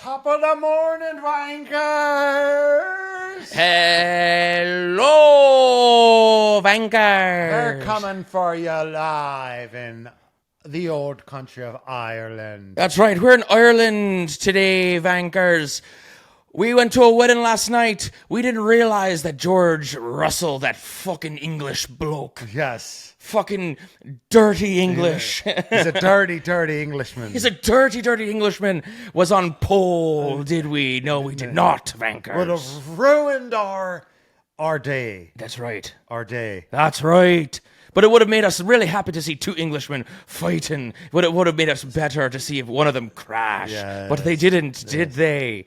Top of the morning, Vankers! Hello, Vankers! They're coming for you live in the old country of Ireland. That's right, we're in Ireland today, Vankers. We went to a wedding last night. We didn't realize that George Russell, that fucking English bloke. Yes. Fucking dirty English. He's a dirty, dirty Englishman. He's a dirty, dirty Englishman. Was on pole, did we? No, we did not, Vankers. Would have ruined our day. That's right. Our day. That's right. But it would have made us really happy to see two Englishmen fighting. But it would have made us better to see if one of them crashed. Yes. But they didn't, did they?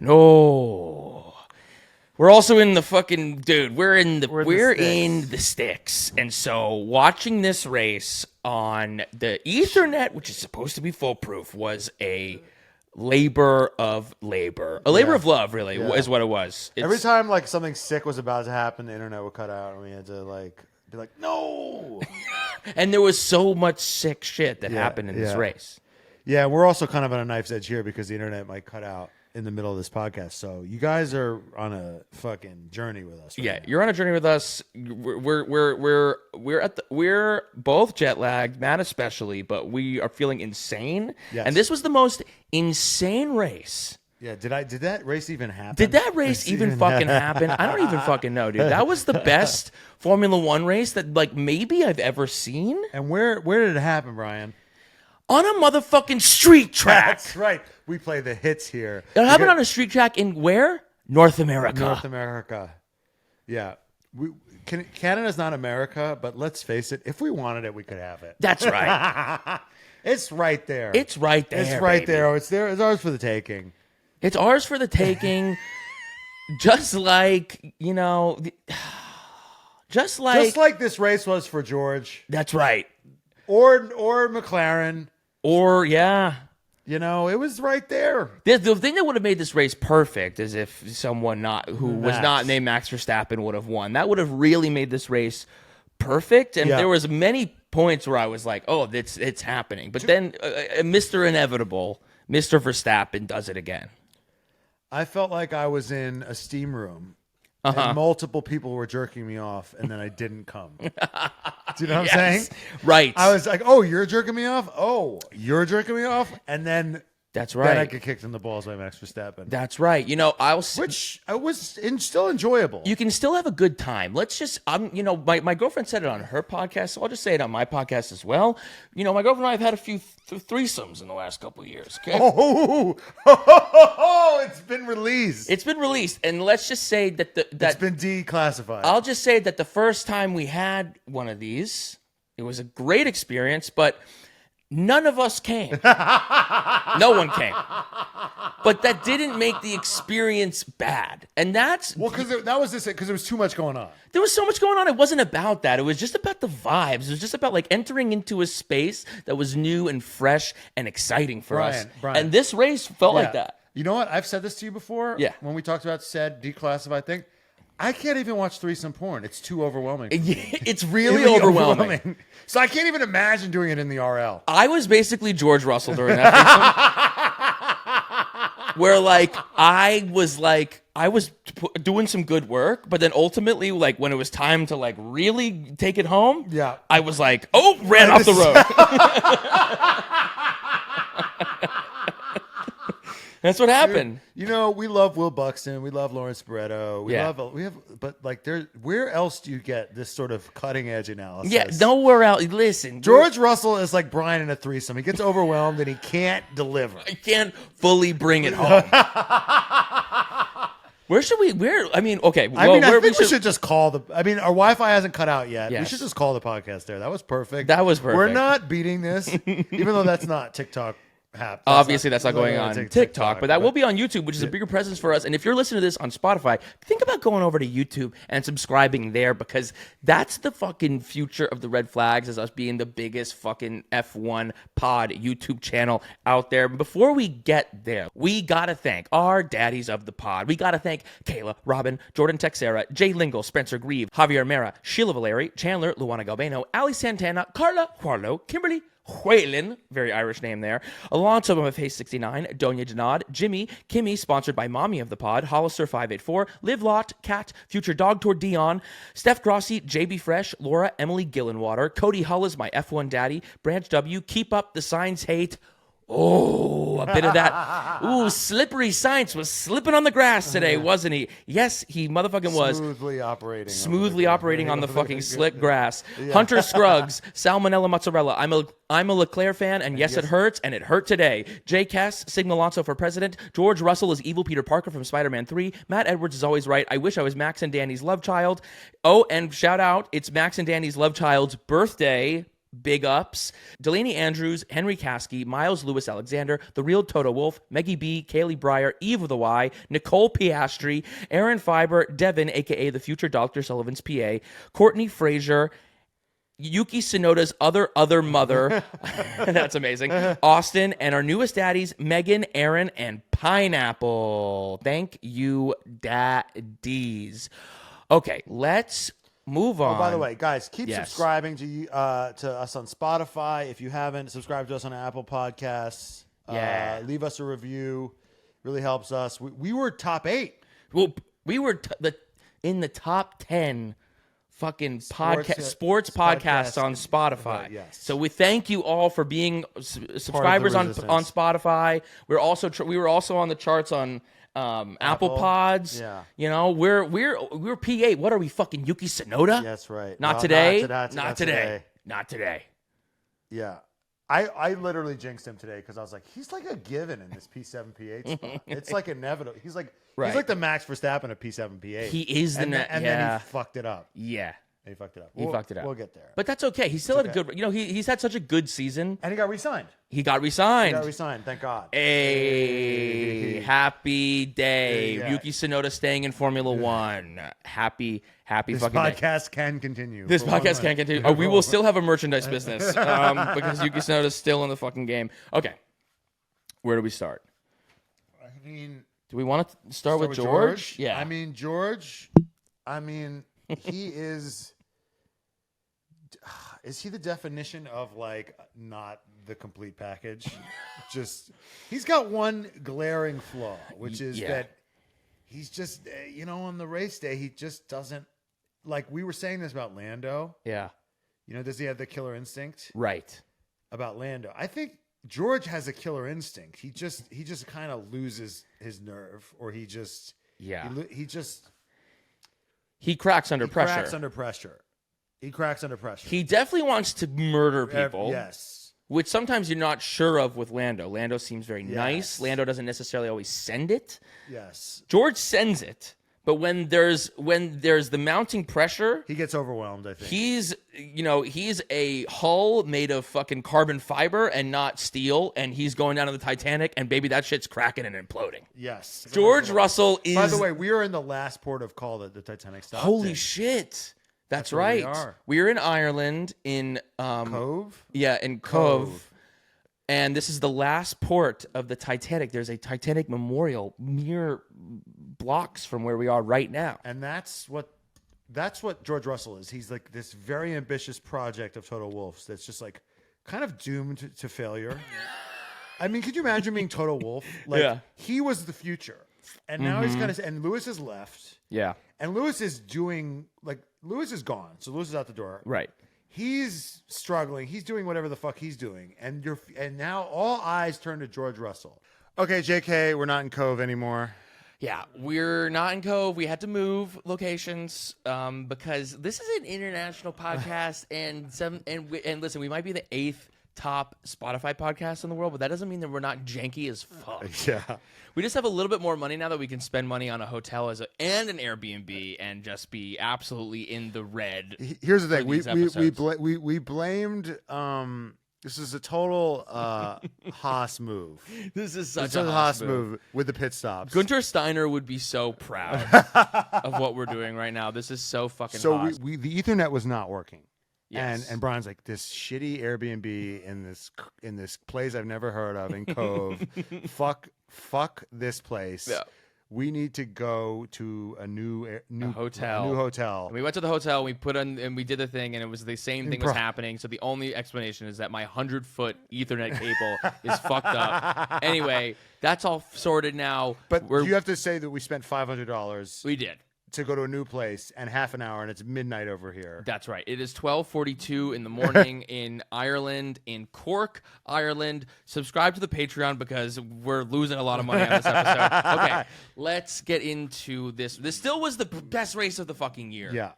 No. We're also in the fucking we're in the sticks. And so watching this race on the Ethernet, which is supposed to be foolproof, was a labor of labor. A labor of love, really, is what it was. Every time like something sick was about to happen, the internet would cut out and we had to be like, no. And there was so much sick shit that happened in this race. Yeah, we're also kind of on a knife's edge here because the internet might cut out in the middle of this podcast. So you guys are on a fucking journey with us. Right now. You're on a journey with us. We're both jet lagged, Matt especially, but we are feeling insane. Yes. And this was the most insane race. Yeah, did that race even happen? Did that race even fucking happen? I don't even fucking know, dude. That was the best Formula One race that like maybe I've ever seen. And where did it happen, Brian? On a motherfucking street track. That's right. We play the hits here. It happened on a street track in where? North America. North America. Yeah. Canada's not America, but let's face it, if we wanted it, we could have it. That's right. It's right there. It's right there. It's right baby. there. It's there. It's ours for the taking. It's ours for the taking. Just like, just like this race was for George. That's right. Or McLaren. Or, yeah. It was right there. The thing that would have made this race perfect is if someone was not named Max Verstappen would have won. That would have really made this race perfect. And there was many points where I was like, oh, it's happening. But then Mr. Inevitable, Mr. Verstappen does it again. I felt like I was in a steam room. And multiple people were jerking me off, and then I didn't come. Do you know what I'm saying? Right. I was like, oh, you're jerking me off? Oh, you're jerking me off? And then... That's right. Then I get kicked in the balls by Max Verstappen. That's right. Which was still enjoyable. You can still have a good time. Let's just, my girlfriend said it on her podcast, so I'll just say it on my podcast as well. My girlfriend and I have had a few threesomes in the last couple of years. Okay? Oh, it's been released. It's been released, and let's just say that it's been declassified. I'll just say that the first time we had one of these, it was a great experience, but none of us came. No one came. But that didn't make the experience bad. And that's... Well, because there was too much going on. There was so much going on. It wasn't about that. It was just about the vibes. It was just about like entering into a space that was new and fresh and exciting for us. Brian. And this race felt like that. You know what? I've said this to you before. Yeah. When we talked about said declassified thing. I can't even watch threesome porn. It's too overwhelming. It's really overwhelming. So I can't even imagine doing it in the RL. I was basically George Russell during that threesome. Where I was doing some good work, but then ultimately when it was time to really take it home, I was ran off the road. That's what happened. Dude, we love Will Buxton. We love Lawrence Barretto. Where else do you get this sort of cutting edge analysis? Yeah, nowhere else. Listen, George Russell is like Brian in a threesome. He gets overwhelmed and he can't deliver. I can't fully bring it home. Where should we? I think we should just call our Wi-Fi hasn't cut out yet. Yes. We should just call the podcast there. That was perfect. We're not beating this, even though that's not TikTok. Obviously, that's not going on TikTok, but that will be on YouTube, which is a bigger presence for us. And if you're listening to this on Spotify, think about going over to YouTube and subscribing there, because that's the fucking future of the Red Flags, as us being the biggest fucking F1 pod YouTube channel out there. Before we get there, we gotta thank our daddies of the pod. We gotta thank Kayla, Robin, Jordan Texera, Jay Lingle, Spencer Grieve, Javier Mera, Sheila Valeri, Chandler, Luana Galbano, Ali Santana, Carla Juarlo, Kimberly Whalen, very Irish name there. Alonso of Face 69, Donya Janad, Jimmy, Kimmy, sponsored by Mommy of the Pod, Hollister 584, Live Lot, Cat, Future Dog Tour Dion, Steph Grossi, JB Fresh, Laura, Emily Gillenwater, Cody Hull is my F1 daddy, Branch W, Keep Up the Signs Hate. Oh, a bit of that. Ooh, slippery science was slipping on the grass today, wasn't he? Yes, he motherfucking was. Smoothly operating on the fucking slick grass. Yeah. Hunter Scruggs, Salmonella Mozzarella. I'm a Leclerc fan, and yes, it hurts, and it hurt today. Jay Cass, Sigma Alonso for president. George Russell is evil Peter Parker from Spider-Man 3. Matt Edwards is always right. I wish I was Max and Danny's love child. Oh, and shout out, it's Max and Danny's love child's birthday. Big ups. Delaney Andrews, Henry Caskey, Miles Lewis Alexander, The Real Toto Wolf, Meggie B, Kaylee Breyer, Eve of the Y, Nicole Piastri, Aaron Fiber, Devin, aka the future Dr. Sullivan's PA, Courtney Frazier, Yuki Tsunoda's other mother. That's amazing. Austin, and our newest daddies, Megan, Aaron, and Pineapple. Thank you, daddies. Okay, let's move on. Oh, by the way, guys, keep subscribing to us on Spotify. If you haven't, subscribe to us on Apple Podcasts. Leave us a review. Really helps us. We were top 8. Well, we were in the top 10 fucking sports podcasts on Spotify. Yes. So we thank you all for being subscribers on Spotify. We were also on the charts on Apple Pods. Yeah. You know, we're P8. What are we, fucking Yuki Tsunoda? That's right. Not today. Not today. Not today. Yeah. I literally jinxed him today because I was like, he's like a given in this P7 P8 spot. It's like inevitable. He's like the Max Verstappen of P7 P8. He is and then he fucked it up. Yeah. He fucked it up. We'll get there. But that's okay. He still had a good, he's had such a good season. And he got re-signed. Thank God. Hey, happy day. Yeah. Yuki Tsunoda staying in Formula 1. Happy this fucking podcast can continue. This podcast can continue. Oh, we will still have a merchandise business because Yuki Tsunoda's still in the fucking game. Okay. Where do we start? I mean, do we want to start with George? Yeah. I mean, he is... Is he the definition of like not the complete package? He's got one glaring flaw, which is that he's just, on the race day, he just doesn't, like we were saying this about Lando. Yeah. Does he have the killer instinct? Right. About Lando. I think George has a killer instinct. He just kind of loses his nerve, or he cracks under pressure. He cracks under pressure. He definitely wants to murder people. Yes. Which sometimes you're not sure of with Lando. Lando seems very nice. Lando doesn't necessarily always send it. Yes. George sends it, but when there's the mounting pressure, he gets overwhelmed, I think. He's a hull made of fucking carbon fiber and not steel, and he's going down to the Titanic, and baby, that shit's cracking and imploding. Yes. George Russell is... By the way, we are in the last port of call that the Titanic stopped Holy in. shit. That's right. We are in Ireland in Cove. Yeah, in Cove. And this is the last port of the Titanic. There's a Titanic memorial mere blocks from where we are right now. And that's what George Russell is. He's like this very ambitious project of Toto Wolff's that's just like kind of doomed to failure. I mean, could you imagine being Toto Wolff? Like he was the future. And now he's kind of, and Lewis has left. Yeah. And Lewis is doing, like, Lewis is gone. So Lewis is out the door. Right. He's struggling. He's doing whatever the fuck he's doing. And now all eyes turn to George Russell. Okay, JK, we're not in Cove anymore. Yeah, we're not in Cove. We had to move locations because this is an international podcast. And listen, we might be the 8th top Spotify podcast in the world, but that doesn't mean that we're not janky as fuck. Yeah. We just have a little bit more money now that we can spend money on a hotel and an Airbnb and just be absolutely in the red. Here's the thing: we blamed. This is a total Haas move. This is such a Haas move with the pit stops. Gunter Steiner would be so proud of what we're doing right now. This is so fucking. So Haas. the Ethernet was not working. Yes. And Brian's like, this shitty Airbnb in this place I've never heard of in Cove. Fuck this place. Yeah. we need to go to a new hotel. A new hotel. And we went to the hotel. We put on and we did the thing, and it was the same thing was happening. So the only explanation is that my 100-foot Ethernet cable is fucked up. Anyway, that's all sorted now. But you have to say that we spent $500. We did. To go to a new place and half an hour, and it's midnight over here. That's right. It is 12:42 in the morning in Ireland, in Cork, Ireland. Subscribe to the Patreon because we're losing a lot of money on this episode. Okay, let's get into this. This still was the best race of the fucking year. Yeah.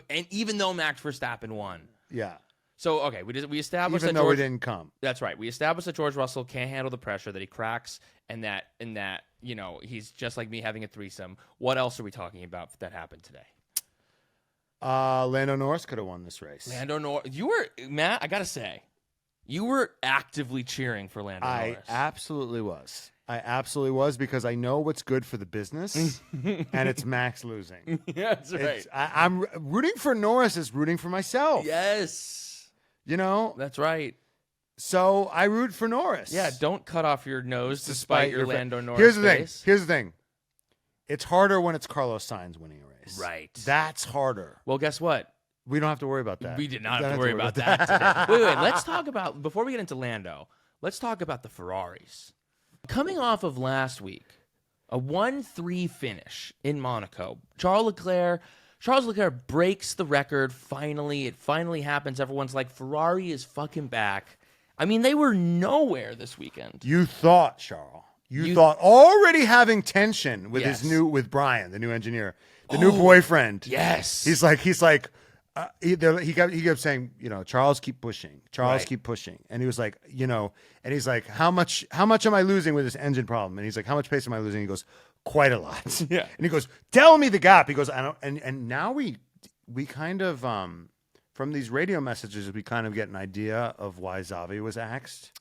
And even though Max Verstappen won. Yeah. So, okay, we established even that though we didn't come. That's right. We established that George Russell can't handle the pressure, that he cracks, and that he's just like me having a threesome. What else are we talking about that happened today? Lando Norris could have won this race. Lando Norris. Matt, I got to say, you were actively cheering for Lando Norris. I absolutely was. Because I know what's good for the business, and it's Max losing. Yeah, that's right. I'm rooting for Norris is rooting for myself. Yes. That's right. So I root for Norris. Yeah, don't cut off your nose despite your Lando Norris face. Here's the thing. It's harder when it's Carlos Sainz winning a race. Right. That's harder. Well, guess what? We don't have to worry about that. We did not have to worry about that today. Wait. Let's talk about, before we get into Lando, let's talk about the Ferraris. Coming off of last week, a 1-3 finish in Monaco. Charles Leclerc breaks the record finally. It finally happens. Everyone's like, Ferrari is fucking back. I mean, they were nowhere this weekend. You thought, Charles. You thought already having tension with with Brian, the new engineer, the new boyfriend. Yes. He's like, he kept saying, Charles, keep pushing. Keep pushing. And he was like, and he's like, how much am I losing with this engine problem? And he's like, how much pace am I losing? He goes, quite a lot. Yeah. And he goes, tell me the gap. He goes, I don't. And now we kind of from these radio messages we kind of get an idea of why Xavi was axed.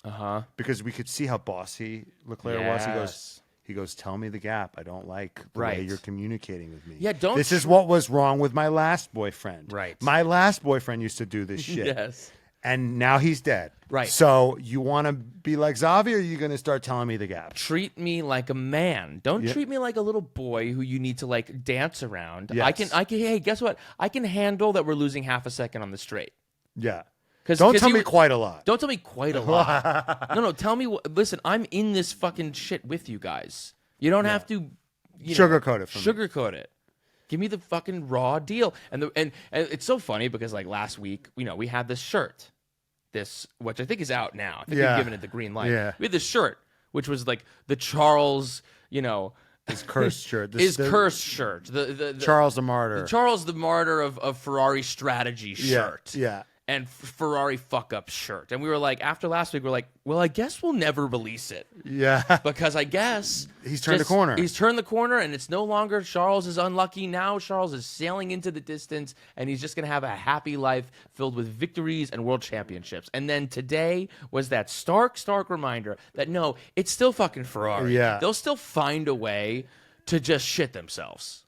Because we could see how bossy Leclerc was. He goes, tell me the gap. I don't like the way you're communicating with me. Yeah, This is what was wrong with my last boyfriend. Right. My last boyfriend used to do this shit. Yes. And now he's dead. Right. So you want to be like Xavi, or are you going to start telling me the gap? Treat me like a man. Don't treat me like a little boy who you need to like dance around. Yes. I can. Hey, guess what? I can handle that we're losing half a second on the straight. Yeah. Don't tell me quite a lot. Don't tell me quite a lot. No. Tell me. Listen, I'm in this fucking shit with you guys. You don't have to sugarcoat it. Sugarcoat it. Give me the fucking raw deal. And it's so funny because like last week, we had this shirt, which I think is out now. I think we've given it the green light. Yeah. We had this shirt, which was like the Charles, his cursed shirt. Cursed shirt. The Charles the Martyr. Charles the Martyr of Ferrari strategy shirt. Yeah. And Ferrari fuck up shirt. And we were like, after last week, we're like, well, I guess we'll never release it. Yeah. Because I guess he's turned the corner. He's turned the corner, and it's no longer Charles is unlucky. Now Charles is sailing into the distance, and he's just going to have a happy life filled with victories and world championships. And then today was that stark reminder that no, it's still fucking Ferrari. Yeah. They'll still find a way to just shit themselves.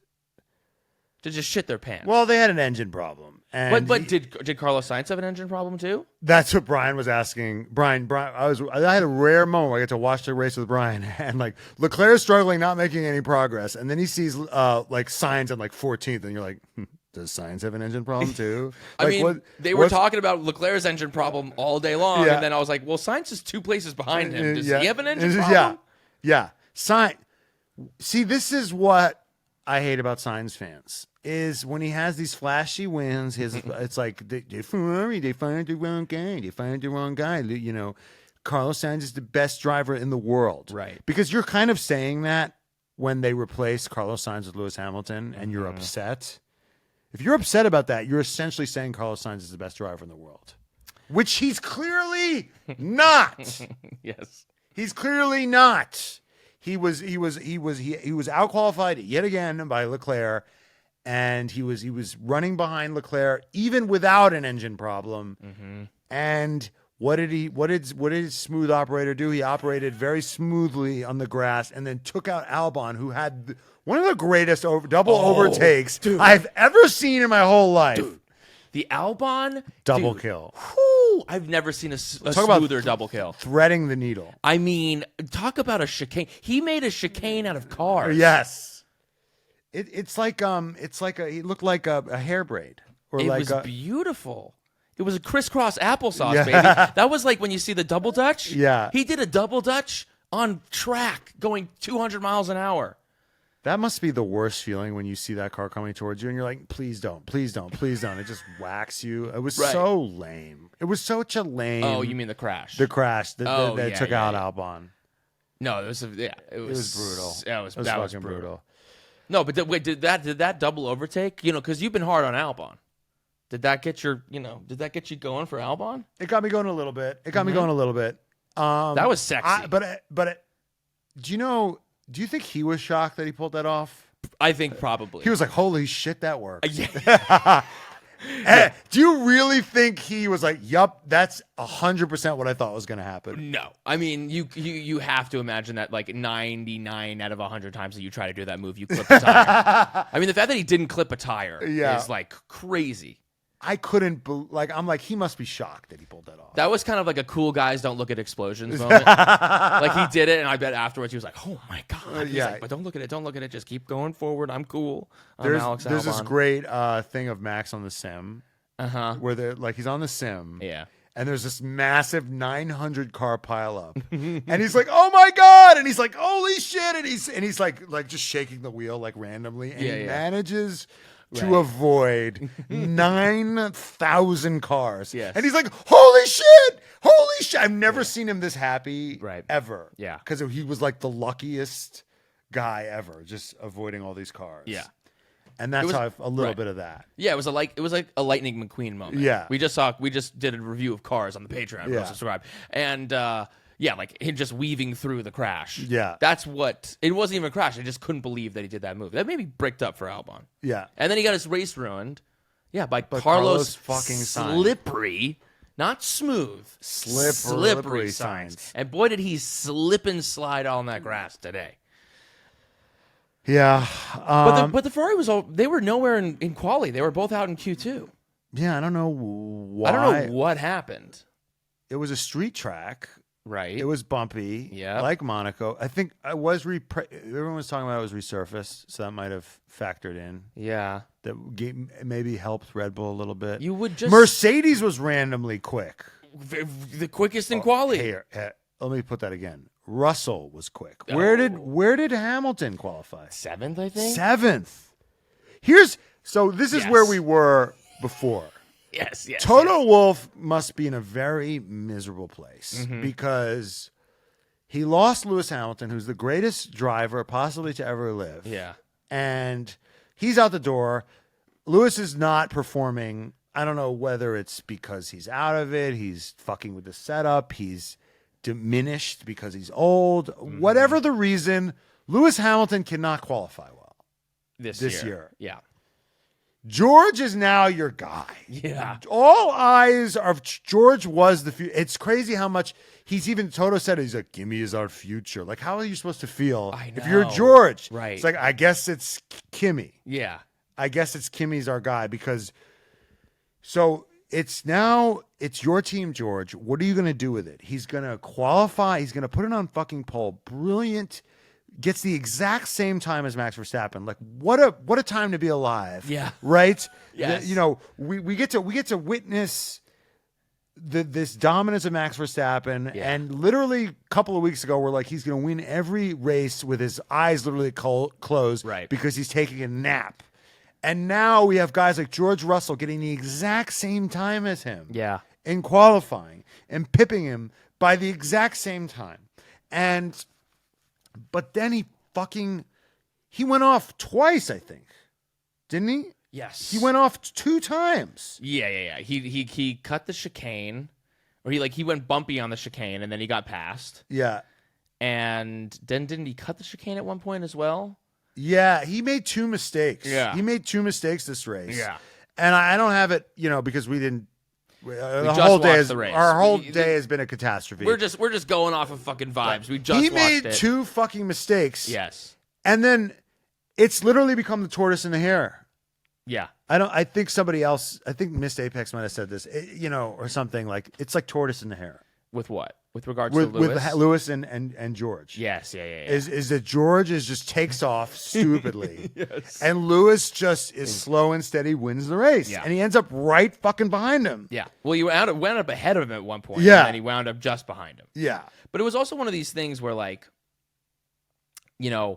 To just shit their pants. Well, they had an engine problem. And but did Carlos Sainz have an engine problem too? That's what Brian was asking. Brian, I had a rare moment where I get to watch the race with Brian, and like Leclerc is struggling, not making any progress, and then he sees like Sainz on like 14th, and you're like, does Sainz have an engine problem too? Like, they were talking about Leclerc's engine problem all day long, and then I was like, well, Sainz is 2 places behind him. Does he have an engine problem? Yeah. Sainz. See, this is what I hate about Sainz fans. Is when he has these flashy wins, it's like Ferrari, they fired the wrong guy. Carlos Sainz is the best driver in the world. Right. Because you're kind of saying that when they replace Carlos Sainz with Lewis Hamilton and you're upset. If you're upset about that, you're essentially saying Carlos Sainz is the best driver in the world. Which he's clearly not. Yes. He's clearly not. He was outqualified yet again by Leclerc. And he was running behind Leclerc even without an engine problem. Mm-hmm. And what did his smooth operator do? He operated very smoothly on the grass and then took out Albon, who had one of the greatest double overtakes I've ever seen in my whole life. Dude, the Albon double kill. Oh, I've never seen a smoother double kill. Threading the needle. I mean, talk about a chicane. He made a chicane out of cars. Yes. It's like he looked like a hair braid. Or it like was beautiful. It was a crisscross applesauce, baby. That was like when you see the double dutch. Yeah. He did a double dutch on track going 200 miles an hour. That must be the worst feeling when you see that car coming towards you and you're like, please don't, please don't, please don't. It just whacks you. It was so lame. It was such a lame. Oh, you mean the crash? The crash that took out Albon. No, it was brutal. Yeah, that was fucking brutal. No, but did that double overtake? You know, because you've been hard on Albon. Did that get you going for Albon? It got me going a little bit. That was sexy. But do you think he was shocked that he pulled that off? I think probably. He was like, holy shit, that worked. Do you really think he was like, yup, that's 100% what I thought was going to happen? No. I mean, you have to imagine that like 99 out of 100 times that you try to do that move, you clip a tire. I mean, the fact that he didn't clip a tire is like crazy. I couldn't I'm like, he must be shocked that he pulled that off. That was kind of like a cool guys don't look at explosions moment. Like he did it, and I bet afterwards he was like, "Oh my god!" He's like, but don't look at it. Just keep going forward. I'm cool. There's Albon. this great thing of Max on the sim, where he's on the sim, and there's this massive 900 car pileup, and he's like, "Oh my god!" and he's like, "Holy shit!" and he's like just shaking the wheel like randomly, and he manages to avoid 9,000 cars. Yes. And he's like, holy shit! I've never seen him this happy ever. Yeah. Because he was like the luckiest guy ever, just avoiding all these cars. Yeah. And that's how a little bit of that. Yeah, it was like a Lightning McQueen moment. Yeah. We just did a review of cars on the Patreon. Go subscribe. And like him just weaving through the crash. Yeah. That's what, it wasn't even a crash. I just couldn't believe that he did that move. That made me bricked up for Albon. Yeah. And then he got his race ruined. Yeah, by Carlos fucking slippery, not smooth. Slippery signs. And boy, did he slip and slide on that grass today. Yeah. But the Ferrari they were nowhere in quali. They were both out in Q2. Yeah, I don't know why. I don't know what happened. It was a street track. Right. It was bumpy. Yeah. Like Monaco. I think I was everyone was talking about it was resurfaced, so that might have factored in. Yeah. That maybe helped Red Bull a little bit. You would just Mercedes was randomly quick. The quickest in quali. Here, let me put that again. Russell was quick. Where did Hamilton qualify? 7th, I think. 7th. This is where we were before. Yes. Toto Wolff must be in a very miserable place because he lost Lewis Hamilton, who's the greatest driver possibly to ever live. Yeah. And he's out the door. Lewis is not performing. I don't know whether it's because he's out of it, he's fucking with the setup, he's diminished because he's old. Whatever the reason, Lewis Hamilton cannot qualify well this year. Yeah. George is now your guy. Yeah. All eyes are George was the future. It's crazy how much Toto said, he's like, Kimi is our future. Like, how are you supposed to feel if you're George? Right. It's like, I guess it's Kimi. Yeah. I guess it's Kimi's our guy because it's your team, George. What are you going to do with it? He's going to qualify. He's going to put it on fucking pole. Brilliant. Gets the exact same time as Max Verstappen. Like what a time to be alive. Yeah. Right? Yes. We get to witness this dominance of Max Verstappen, and literally a couple of weeks ago we're like, he's going to win every race with his eyes literally closed, right? Because he's taking a nap. And now we have guys like George Russell getting the exact same time as him, in qualifying, and pipping him by the exact same time, But then he went off twice, I think. Didn't he? Yes. He went off 2 times. Yeah. He cut the chicane, or he went bumpy on the chicane, and then he got past. Yeah. And then didn't he cut the chicane at one point as well? Yeah, he made 2 mistakes. Yeah. He made 2 mistakes this race. Yeah. And I don't have it, because we didn't. Our whole day has been a catastrophe. We're just going off of fucking vibes. We just he made 2 fucking mistakes. Yes. And then it's literally become the tortoise and the hare. Yeah. I think somebody else, I think Missed Apex might have said this, or something like, it's like tortoise in the hare. With what? With regards to Lewis? With Lewis and George. Yes, yeah. Is that George just takes off stupidly. Yes. And Lewis just is slow and steady, wins the race. Yeah. And he ends up right fucking behind him. Yeah. Well, you wound up ahead of him at one point. Yeah. And then he wound up just behind him. Yeah. But it was also one of these things where, like, where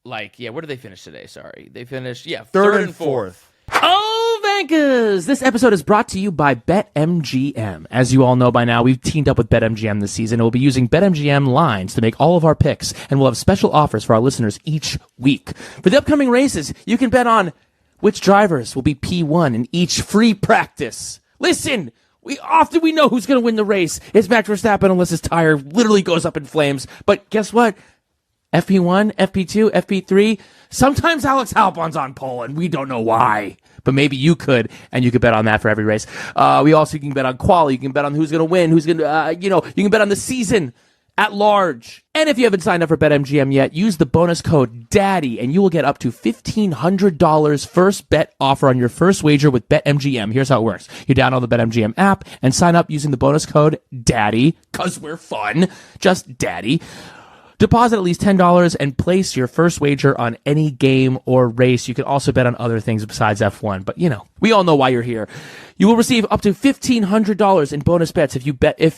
did they finish today? Sorry. They finished, third and fourth. Oh, Vankers! This episode is brought to you by BetMGM. As you all know by now, we've teamed up with BetMGM this season, and we'll be using BetMGM lines to make all of our picks, and we'll have special offers for our listeners each week. For the upcoming races, you can bet on which drivers will be P1 in each free practice. Listen! We know who's going to win the race. It's Max Verstappen unless his tire literally goes up in flames. But guess what? FP1, FP2, FP3. Sometimes Alex Albon's on pole, and we don't know why. But maybe you could, and you could bet on that for every race. You can bet on quali. You can bet on who's going to win, who's going to, you can bet on the season at large. And if you haven't signed up for BetMGM yet, use the bonus code DADDY, and you will get up to $1,500 first bet offer on your first wager with BetMGM. Here's how it works. You download the BetMGM app and sign up using the bonus code DADDY, because we're fun, just DADDY. Deposit at least $10 and place your first wager on any game or race. You can also bet on other things besides F1, but we all know why you're here. You will receive up to $1,500 in bonus bets if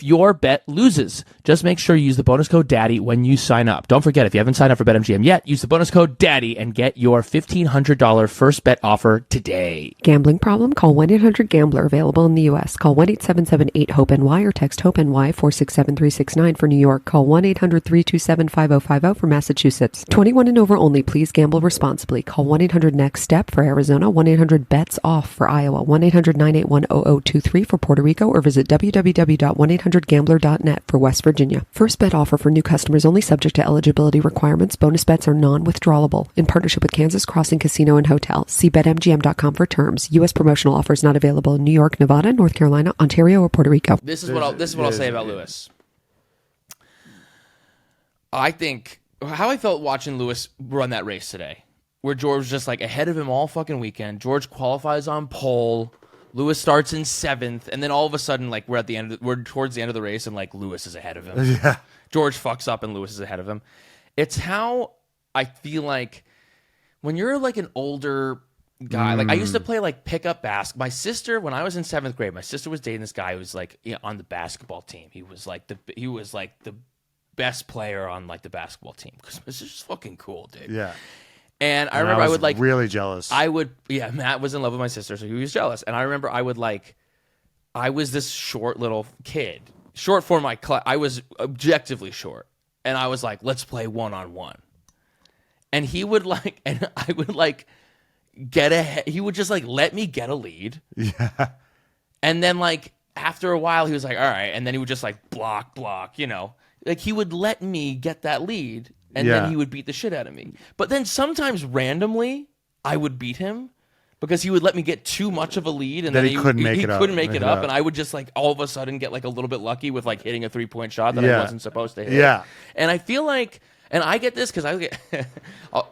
your bet loses. Just make sure you use the bonus code DADDY when you sign up. Don't forget, if you haven't signed up for BetMGM yet, use the bonus code DADDY and get your $1,500 first bet offer today. Gambling problem? Call 1-800-GAMBLER. Available in the U.S. Call 1-877-8-HOPE-NY or text HOPE-NY 467-369 for New York. Call 1-800-327-5050 for Massachusetts. 21 and over only. Please gamble responsibly. Call 1-800-NEXT-STEP for Arizona. 1-800-BETS-OFF for Iowa. 1-800-981-0023 for Puerto Rico, or visit www.1800gambler.net for West Virginia. First bet offer for new customers only, subject to eligibility requirements. Bonus bets are non-withdrawable. In partnership with Kansas Crossing Casino and Hotel. See BetMGM.com for terms. U.S. promotional offers not available in New York, Nevada, North Carolina, Ontario, or Puerto Rico. This is what I'll say about Lewis. I think how I felt watching Lewis run that race today, where George was just like ahead of him all fucking weekend. George qualifies on pole. Lewis starts in 7th, and then all of a sudden, like, we're towards the end of the race, and like Lewis is ahead of him. Yeah. George fucks up, and Lewis is ahead of him. It's how I feel like when you're like an older guy. Like, I used to play like pickup basketball. My sister, when I was in 7th grade, my sister was dating this guy who was like on the basketball team. He was like the best player on like the basketball team because it's just fucking cool, dude. Yeah. And I remember I would like really jealous. Matt was in love with my sister, so he was jealous. And I remember I was this short little kid, short for my class. I was objectively short, and I was like, let's play 1-on-1. And he would like, and I would like get ahead. He would just like let me get a lead. Yeah. And then like after a while, he was like, all right. And then he would just like block, like he would let me get that lead. And then he would beat the shit out of me. But then sometimes randomly, I would beat him because he would let me get too much of a lead, and then he couldn't make it up. And I would just like all of a sudden get like a little bit lucky with like hitting a 3-point shot that I wasn't supposed to hit. Yeah. And I feel like, and I get this because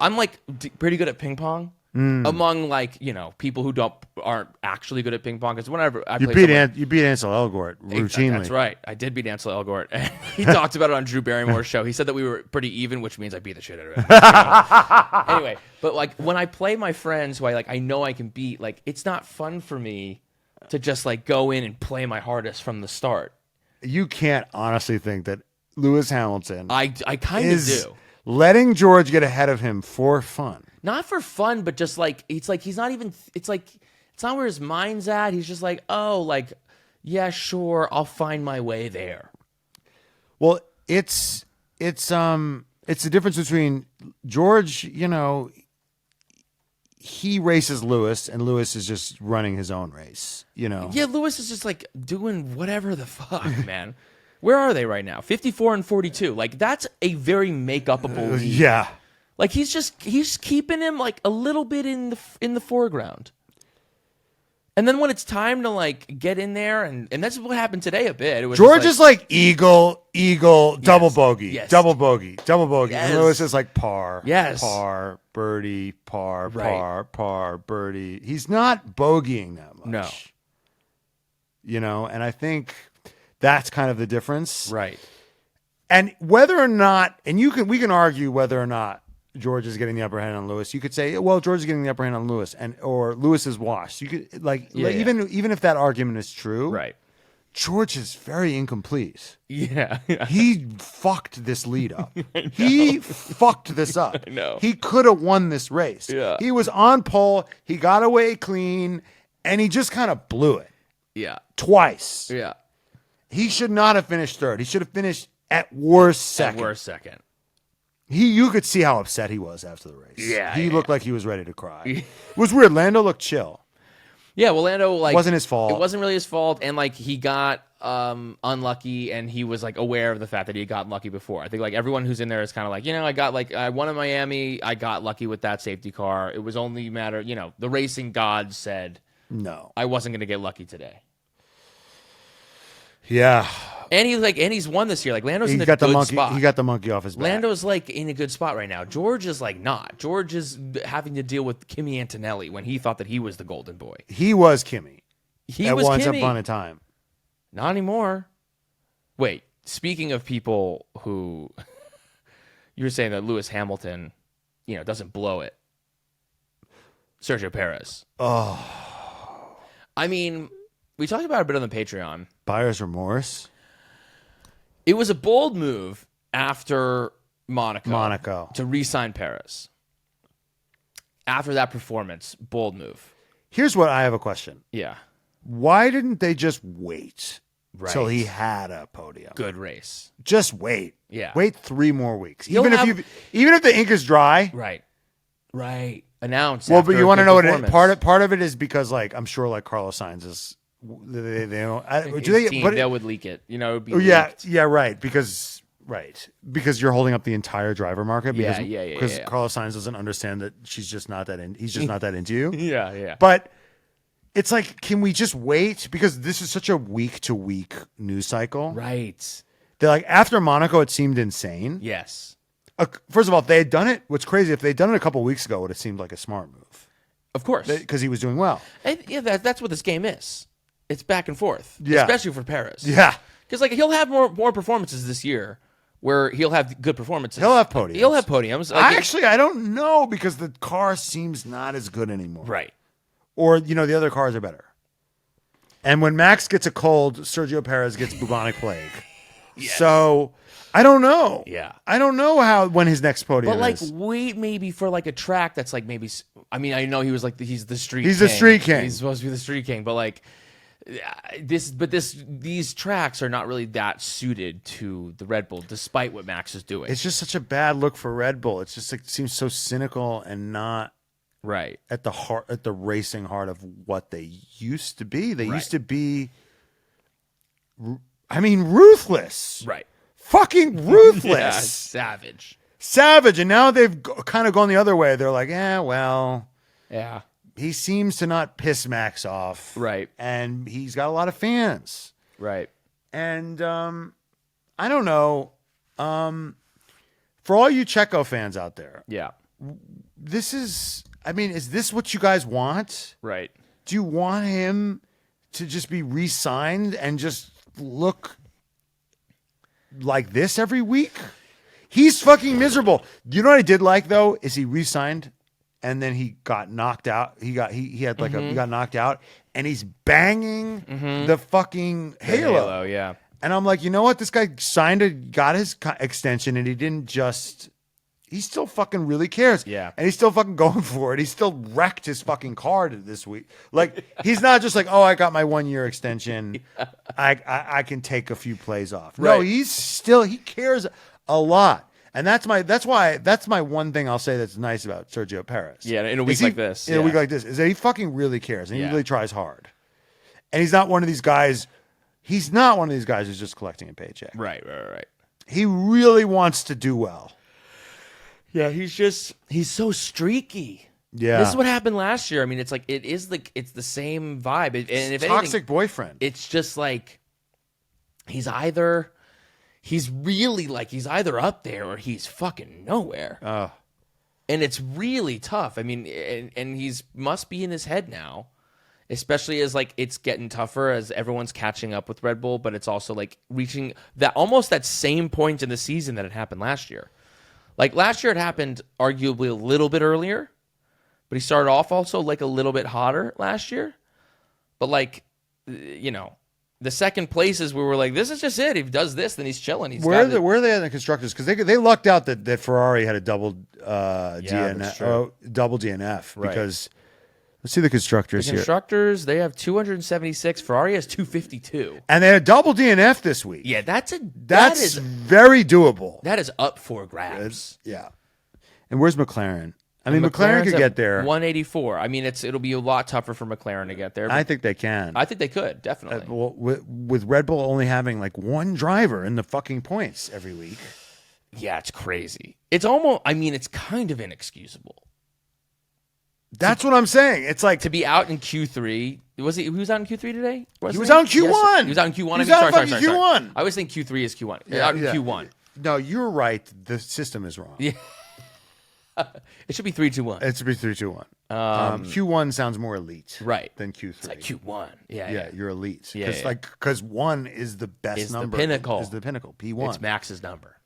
I'm like pretty good at ping pong. Among like people who aren't actually good at ping pong, because whenever I you beat Ansel Elgort routinely. That's right, I did beat Ansel Elgort. And he talked about it on Drew Barrymore's show. He said that we were pretty even, which means I beat the shit out of him. Anyway, but like when I play my friends who I know I can beat, like it's not fun for me to just like go in and play my hardest from the start. You can't honestly think that Lewis Hamilton I kind of do. Letting George get ahead of him for fun. Not for fun, but just like it's like he's not even. It's like it's not where his mind's at. He's just like, oh, like yeah, sure, I'll find my way there. Well, it's the difference between George. He races Lewis, and Lewis is just running his own race. Yeah, Lewis is just like doing whatever the fuck, man. Where are they right now? 54 and 42. Like that's a very make-upable lead. Yeah. Like he's keeping him like a little bit in the foreground. And then when it's time to like get in there, and that's what happened today a bit. It was George is like eagle, double bogey, yes. double bogey. Yes. And Lewis is like par, yes, par, birdie, par, right. par, birdie. He's not bogeying that much. No. You know, and I think that's kind of the difference. Right. And whether or not, and we can argue whether or not George is getting the upper hand on Lewis. You could say, well, George is getting the upper hand on Lewis, or Lewis is washed. You could even if that argument is true, right? George is very incomplete. Yeah. He fucked this lead up. He fucked this up. I know. He could have won this race. Yeah. He was on pole. He got away clean, and he just kind of blew it. Yeah. Twice. Yeah. He should not have finished third. He should have finished at worst second. You could see how upset he was after the race. Yeah. He looked like he was ready to cry. It was weird. Lando looked chill. Yeah, well, Lando, like... wasn't his fault. It wasn't really his fault, and, like, he got unlucky, and he was, like, aware of the fact that he had gotten lucky before. I think, like, everyone who's in there is kind of like, I won in Miami, I got lucky with that safety car. It was only a matter, the racing gods said... No. I wasn't going to get lucky today. Yeah. And he's won this year. Like Lando's in a good spot. He got the monkey off his back. Lando's like in a good spot right now. George is like not. George is having to deal with Kimi Antonelli when he thought that he was the golden boy. He was Kimi. He was once Kimi. upon a time. Not anymore. Wait, speaking of people who you were saying that Lewis Hamilton, doesn't blow it. Sergio Perez. Oh. I mean, we talked about it a bit on the Patreon. Buyer's remorse. It was a bold move after Monaco to re-sign Perez. After that performance, bold move. Here's what I have a question. Yeah. Why didn't they just wait till Right. he had a podium? Good race. Just wait. Yeah. Wait 3 more weeks. He'll Even if the ink is dry. Right. Announce. Well, but you want to know what part of it is because I'm sure Carlos Sainz is they don't they would leak it. It would be leaked. Yeah, right. Because you're holding up the entire driver market. Because, yeah. Carlos Sainz doesn't understand that he's just not that into you. Yeah. But it's like, can we just wait? Because this is such a week to week news cycle. Right. They're like, after Monaco, it seemed insane. Yes. First of all, if they had done it, what's crazy, if they'd done it a couple of weeks ago, it would have seemed like a smart move. Of course. Because he was doing well. And, that's what this game is. It's back and forth. Yeah. Especially for Perez. Yeah. Because he'll have more performances this year where he'll have good performances. He'll have podiums. I I don't know because the car seems not as good anymore. Right. Or, the other cars are better. And when Max gets a cold, Sergio Perez gets bubonic plague. Yes. So, I don't know. Yeah. I don't know when his next podium But is. wait maybe for a track that's maybe, I know he was he's the street king. He's the street king. He's supposed to be the street king, but these tracks are not really that suited to the Red Bull, despite what Max is doing. It's just such a bad look for Red Bull. It's just it seems so cynical and not right at the racing heart of what they used to be. They used to be, ruthless. Right. Fucking ruthless. Yeah, savage. And now they've kind of gone the other way. They're like, well. Yeah. He seems to not piss Max off. Right. And he's got a lot of fans. Right. And I don't know. For all you Checo fans out there. Yeah. Is this what you guys want? Right. Do you want him to just be re-signed and just look like this every week? He's fucking miserable. You know what I did like though is he re-signed and then he got knocked out. He got knocked out and he's banging the fucking halo. Yeah. And I'm like, you know what? This guy got his extension and he still fucking really cares. Yeah. And he's still fucking going for it. He still wrecked his fucking car this week. He's not just like, oh, I got my 1-year extension. I can take a few plays off. Right. No, he cares a lot. And that's my one thing I'll say that's nice about Sergio Perez. Yeah, in a week like this. In a week like this, is that he fucking really cares and he Yeah. really tries hard. And he's not one of these guys who's just collecting a paycheck. Right. He really wants to do well. Yeah, he's so streaky. Yeah. This is what happened last year. I mean, it's like it's the same vibe. And if toxic anything, boyfriend. it's just like he's either up there or he's fucking nowhere. And it's really tough. I mean, and he's must be in his head now, especially as like it's getting tougher as everyone's catching up with Red Bull, but it's also like reaching that same point in the season that it happened last year. Like last year it happened arguably a little bit earlier, but he started off also like a little bit hotter last year. But like, you know, the second places we were like, this is just it. If he does this, then he's chilling. Where are they in the constructors? Because they lucked out that Ferrari had a double double DNF. Right. Because let's see the constructors here. Constructors, they have 276. Ferrari has 252. And they had a double DNF this week. Yeah, that's very doable. That is up for grabs. Yeah. And where's McLaren? I mean, McLaren could get there. 184. I mean, it'll be a lot tougher for McLaren to get there. I think they can. I think they could, definitely. With Red Bull only having like one driver in the fucking points every week. Yeah, it's crazy. It's almost, I mean, it's kind of inexcusable. That's what I'm saying. It's like to be out in Q3. He was out in Q3 today? He was out in Q1. Yes, he was out in Q1. Sorry. Q1. I always think Q3 is Q1. Out in Q1. No, you're right. The system is wrong. Yeah. It should be 3-2-1. It should be 3-2-1. Q1 sounds more elite, right? Than Q3. It's like Q1. Yeah. You're elite. Yeah, because 1 is the best number. The pinnacle. Is the pinnacle. P1. It's Max's number.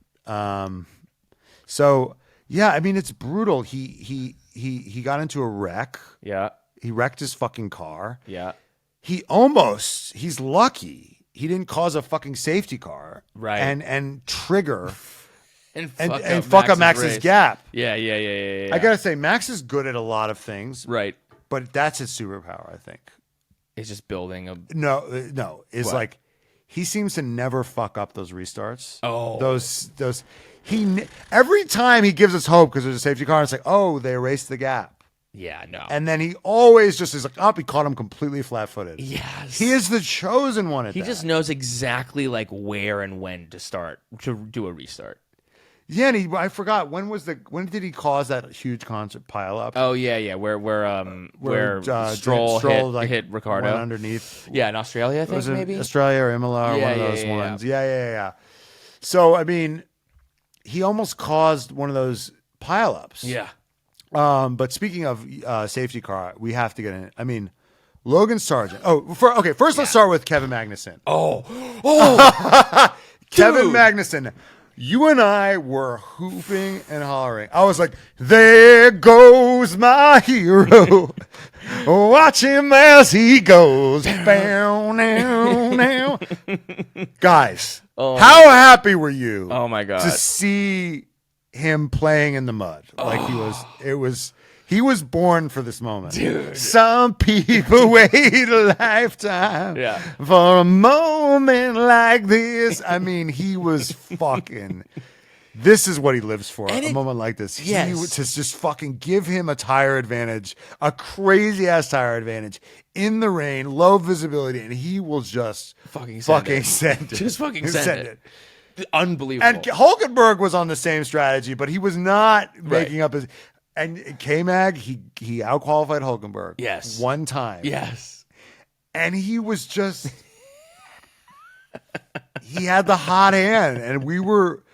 So yeah, I mean it's brutal. He got into a wreck. Yeah. He wrecked his fucking car. Yeah. He's lucky he didn't cause a fucking safety car. Right. And trigger. And fuck up Max's gap. Yeah. I gotta say, Max is good at a lot of things. Right. But that's his superpower, I think. It's just building a... No. It's what? Like, he seems to never fuck up those restarts. Oh. Those... Every time he gives us hope because there's a safety car, it's like, oh, they erased the gap. Yeah, no. And then he always just is like, oh, he caught him completely flat-footed. Yes. He is the chosen one at that. He just knows exactly, like, where and when to do a restart. Yeah, and I forgot when did he cause that huge concert pile up? Oh yeah, where Stroll hit Ricciardo went underneath. Yeah, in Australia, I think maybe Australia or Imola or one of those ones. Yeah. So I mean, he almost caused one of those pileups. Yeah. But speaking of safety car, we have to get in. I mean, Logan Sargeant. First let's start with Kevin Magnussen. Oh, Kevin Magnussen. You and I were hooping and hollering. I was like, there goes my hero. Watch him as he goes. Now. Guys, how happy were you? Oh my God. To see him playing in the mud. Like he was born for this moment. Dude. Some people wait a lifetime for a moment like this. I mean, he was fucking... This is what he lives for, a moment like this. Yes. He would just fucking give him a tire advantage, a crazy-ass tire advantage, in the rain, low visibility, and he will just fucking send it. Just fucking send it. Unbelievable. And Hulkenberg was on the same strategy, but he was not making up his... And KMag, he out-qualified Hulkenberg. Yes. One time. Yes. And he was just... he had the hot hand, and we were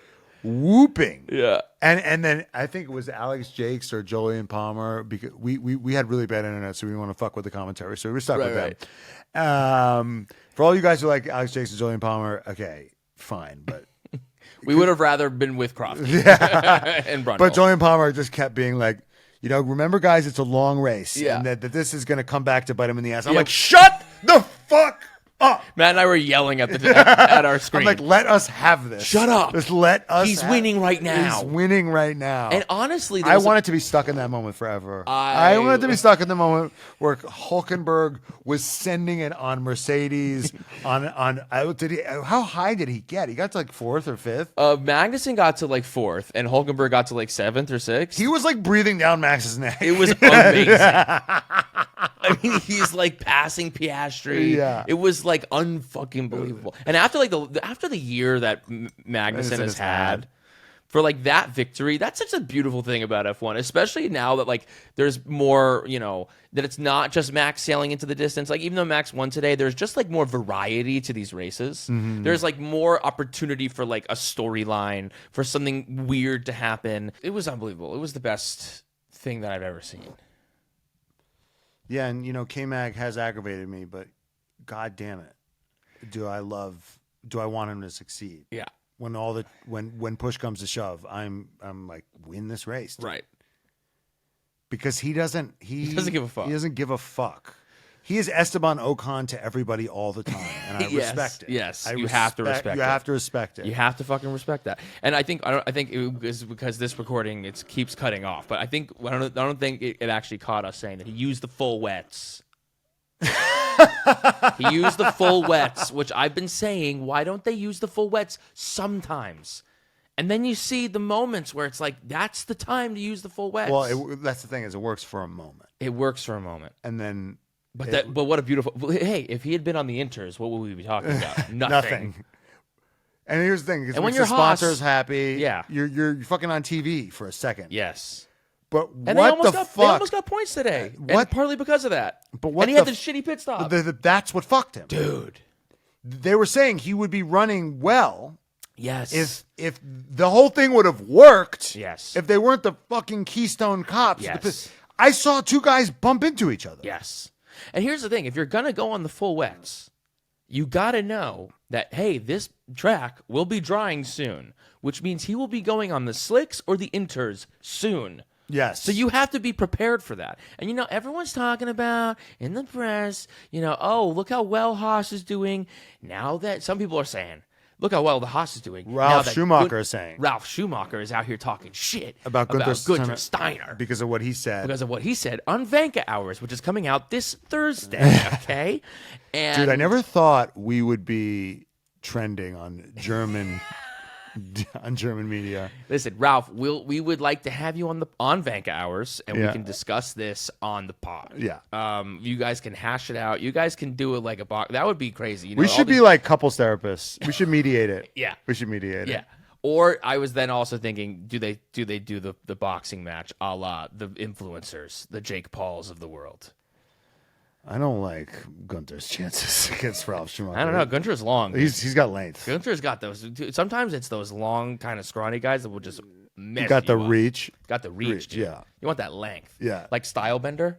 whooping. Yeah. And then I think it was Alex Jacques or Jolyon Palmer, because we had really bad internet, so we didn't want to fuck with the commentary, so we were stuck with them. For all you guys who like Alex Jacques and Jolyon Palmer, okay, fine, but... We would have rather been with Crofty. And Brundle. But Jolyon Palmer just kept being like, remember, guys, it's a long race. Yeah. And that this is going to come back to bite him in the ass. I'm like, shut the fuck up. Matt and I were yelling at our screen. I'm like, let us have this. Shut up. Just let us He's winning right now. He's winning right now. And honestly, I wanted to be stuck in that moment forever. I wanted to be stuck in the moment where Hulkenberg was sending it on Mercedes. How high did he get? He got to like 4th or 5th. Magnussen got to like 4th, and Hulkenberg got to like 7th or 6th. He was like breathing down Max's neck. It was amazing. I mean, he's like passing Piastri. Yeah. It was like unfucking believable. And after the year that Magnussen has had, for like that victory. That's such a beautiful thing about F1, especially now that like there's more, that it's not just Max sailing into the distance. Like even though Max won today, there's just like more variety to these races. Mm-hmm. There's like more opportunity for like a storyline, for something weird to happen. It was unbelievable. It was the best thing that I've ever seen. Yeah, and KMag has aggravated me, but god damn it. Do I want him to succeed? Yeah. When push comes to shove, I'm like, win this race. Right. Because he doesn't give a fuck. He doesn't give a fuck. He is Esteban Ocon to everybody all the time, and I respect it. Yes, you have to respect it. You have to respect it. You have to fucking respect that. And I think it was because this recording keeps cutting off, but I don't think it actually caught us saying that he used the full wets. He used the full wets, which I've been saying, why don't they use the full wets sometimes? And then you see the moments where it's like, that's the time to use the full wets. Well, that's the thing, is it works for a moment. It works for a moment. And then... But what a beautiful... Hey, if he had been on the Inters, what would we be talking about? Nothing. And here's the thing, because when your sponsor's happy, yeah, you're fucking on TV for a second. Yes. But and what the fuck? They almost got points today. And partly because of that. But what? And he had the shitty pit stop. That's what fucked him. Dude. They were saying he would be running well. Yes. If the whole thing would have worked. Yes. If they weren't the fucking Keystone Cops. Yes. I saw two guys bump into each other. Yes. And here's the thing. If you're going to go on the full wets, you got to know that, hey, this track will be drying soon, which means he will be going on the slicks or the Inters soon. Yes. So you have to be prepared for that. And, everyone's talking about in the press, oh, look how well Haas is doing. Now that some people are saying, look how well the Haas is doing. Ralph Schumacher is saying. Ralph Schumacher is out here talking shit about Gunther Steiner. Because of what he said. Because of what he said on Vanka Hours, which is coming out this Thursday, okay? And dude, I never thought we would be trending on German... on German media. Listen, Ralph, we would like to have you on Vanka Hours, and we can discuss this on the pod. Yeah. You guys can hash it out. You guys can do it like a box. That would be crazy. We should be like couples therapists. We should mediate it. Yeah. We should mediate it. Yeah. Or I was then also thinking, do they do the boxing match a la the influencers, the Jake Pauls of the world? I don't like Gunther's chances against Ralph Schumacher. I don't know. Gunther's long. He's got length. Gunther's got those. Sometimes it's those long, kind of scrawny guys that will just mess got you the up. reach. Got the reach, dude. Yeah. You want that length. Yeah. Like style bender.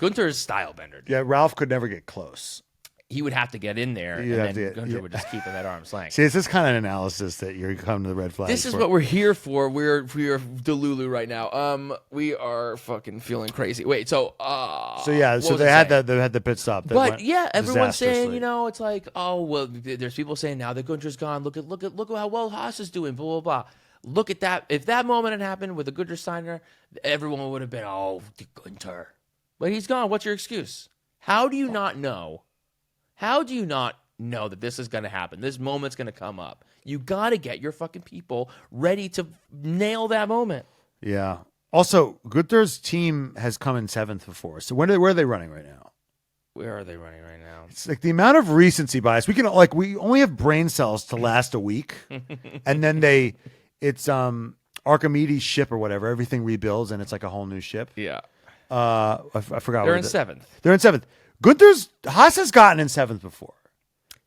Gunther's style bender. Dude. Yeah, Ralph could never get close. He would have to get in there, and then Gunther would just keep him at arm's length. See, it's this kind of analysis that you're coming to the red flag. This is what we're here for. We're Delulu right now. We are fucking feeling crazy. Wait, so they had the pit stop. But yeah, everyone's saying, it's like, oh well, there's people saying now that Gunter's gone. Look at how well Haas is doing. Blah blah blah. Look at that. If that moment had happened with the Gunter Steiner, everyone would have been, oh, Gunter. But he's gone. What's your excuse? How do you not know? How do you not know that this is going to happen? This moment's going to come up. You got to get your fucking people ready to nail that moment. Yeah. Also, Gunter's team has come in 7th before. So where are they running right now? Where are they running right now? It's like the amount of recency bias. We only have brain cells to last a week, and then it's Archimedes' ship or whatever. Everything rebuilds, and it's like a whole new ship. Yeah. I forgot. They're in 7th. They're in 7th. Haas has gotten in 7th before.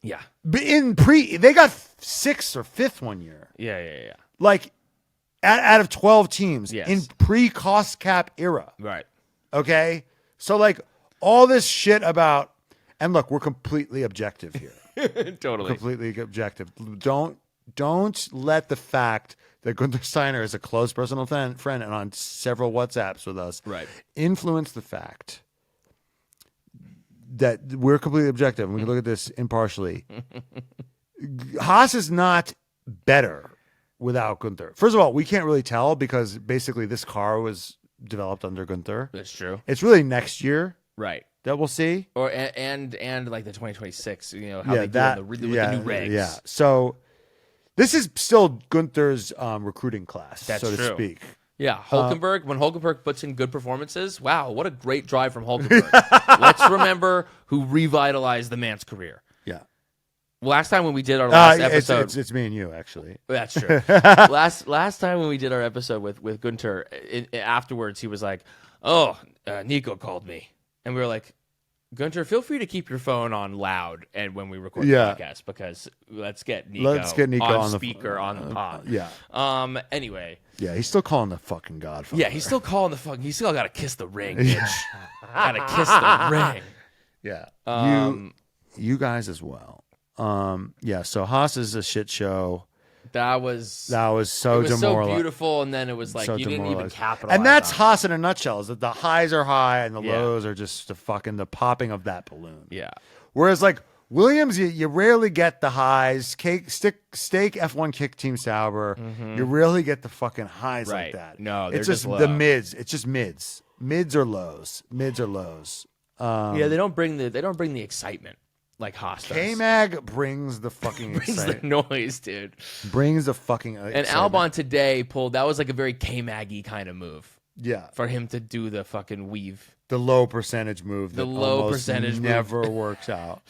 Yeah. They got 6th or 5th one year. Yeah. Like out of 12 teams in pre-cost cap era. Right. Okay? So like all this shit about, and look, we're completely objective here. Totally. Completely objective. Don't let the fact that Gunther Steiner is a close personal friend and on several WhatsApps with us influence the fact that we're completely objective and we can look at this impartially. Haas is not better without Gunther. First of all, we can't really tell because basically this car was developed under Gunther. That's true. It's really next year, right? That we'll see. Or and like the 2026, how they do with the new regs. Yeah. So this is still Gunther's recruiting class, so to speak. Yeah, Hulkenberg, when Hulkenberg puts in good performances, wow, what a great drive from Hulkenberg. Let's remember who revitalized the man's career. Yeah. Last time when we did our last episode, it's me and you actually. That's true. last time when we did our episode with Gunter, afterwards he was like, "Oh, Nico called me," and we were like, "Gunter, feel free to keep your phone on loud and when we record the podcast because let's get Nico on speaker on the pod." Anyway. Yeah, he's still calling the fucking Godfather. Yeah, he's still calling the fucking. He's still got to kiss the ring, bitch. Gotta kiss the ring. Yeah. You guys as well. So Haas is a shit show. That was so it was so beautiful, and then it was like you didn't even capitalize. And that's Haas in a nutshell. Is that the highs are high and the lows are just the popping of that balloon. Yeah. Whereas like Williams, you rarely get the highs. Steak F1 kick Team Sauber. Mm-hmm. You rarely get the fucking highs like that. No, it's just the mids. It's just mids. Mids or lows. Mids or lows. They don't bring the excitement like Haas does. KMag brings the fucking the noise, dude. Brings the fucking and Albon today that was like a very KMag-y kind of move. Yeah. For him to do the fucking weave. The low percentage move. The low percentage never works out.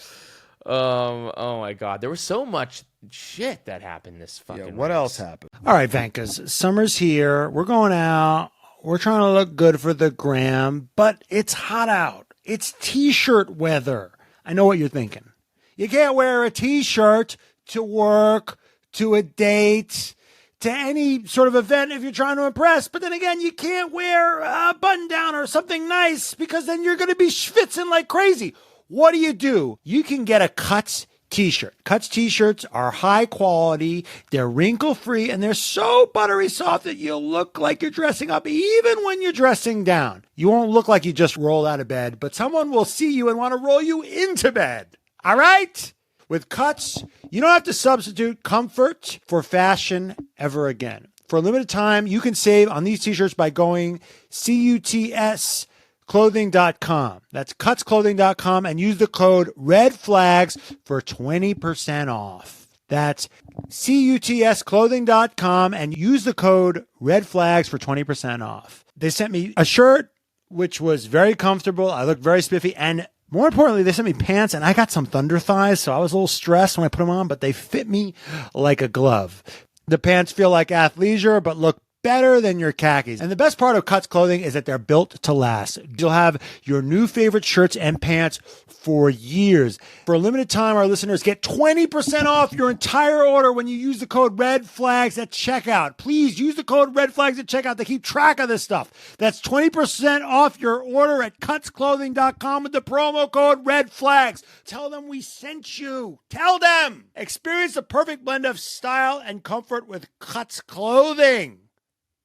Oh my God. There was so much shit that happened this fucking race. What else happened? All right, Vankas. Summer's here. We're going out. We're trying to look good for the gram, but it's hot out. It's t-shirt weather. I know what you're thinking. You can't wear a t-shirt to work, to a date, to any sort of event if you're trying to impress. But then again, you can't wear a button-down or something nice because then you're going to be schwitzing like crazy. What do? You can get a Cuts t-shirt. Cuts t-shirts are high quality, they're wrinkle-free, and they're so buttery soft that you'll look like you're dressing up even when you're dressing down. You won't look like you just rolled out of bed, but someone will see you and want to roll you into bed. All right? With Cuts, you don't have to substitute comfort for fashion ever again. For a limited time, you can save on these t-shirts by going CUTSclothing.com. That's cutsclothing.com and use the code REDFLAGS for 20% off. That's CUTSclothing.com and use the code REDFLAGS for 20% off. They sent me a shirt, which was very comfortable. I looked very spiffy. And more importantly, they sent me pants, and I got some thunder thighs, so I was a little stressed when I put them on, but they fit me like a glove. The pants feel like athleisure, but look better than your khakis. And the best part of Cuts clothing is that they're built to last. You'll have your new favorite shirts and pants for years. For a limited time, our listeners get 20% off your entire order when you use the code REDFLAGS at checkout. Please use the code REDFLAGS at checkout to keep track of this stuff. That's 20% off your order at cutsclothing.com with the promo code REDFLAGS. Tell them we sent you. Tell them. Experience the perfect blend of style and comfort with Cuts clothing.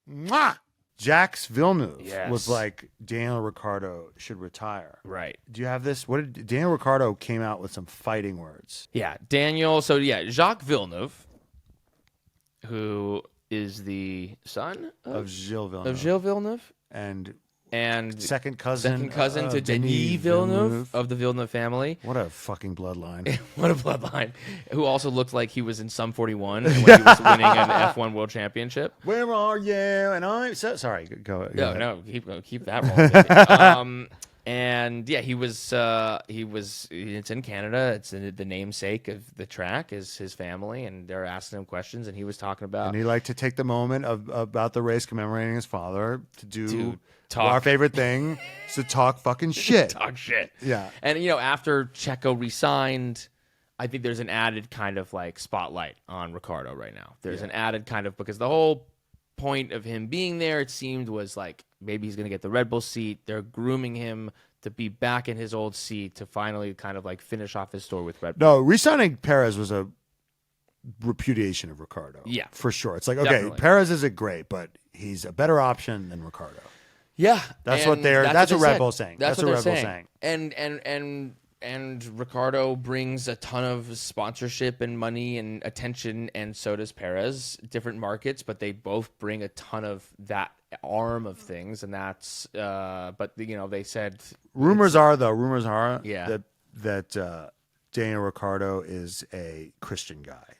Mwah! Jacques Villeneuve was like, Daniel Ricciardo should retire. Right. Do you have this? Daniel Ricciardo came out with some fighting words. Yeah, Daniel. So Jacques Villeneuve, who is the son of Gilles Villeneuve. Of Gilles Villeneuve. And second cousin to Denis Villeneuve of the Villeneuve family. What a fucking bloodline. What a bloodline. Who also looked like he was in Sum 41 when he was winning an F1 World Championship. Where are you? And I'm so sorry. Go. No, keep that rolling. And yeah, he was. It's in Canada. It's the namesake of the track is his family, and they're asking him questions, and he was talking about. And he liked to take the moment about the race commemorating his father to talk. Our favorite thing is to talk fucking shit. Talk shit. Yeah. And after Checo resigned, I think there's an added kind of like spotlight on Ricciardo right now. There's an added kind of because the whole point of him being there, it seemed, was like maybe he's going to get the Red Bull seat. They're grooming him to be back in his old seat to finally kind of like finish off his story with Red Bull. No, re-signing Perez was a repudiation of Ricciardo. Yeah. For sure. It's like, okay, definitely. Perez isn't great, but he's a better option than Ricciardo. Yeah. That's what Red Bull's saying. That's what Red Bull's saying. And Ricciardo brings a ton of sponsorship and money and attention, and so does Perez. Different markets, but they both bring a ton of that arm of things, and that's. But they said rumors are that Daniel Ricciardo is a Christian guy,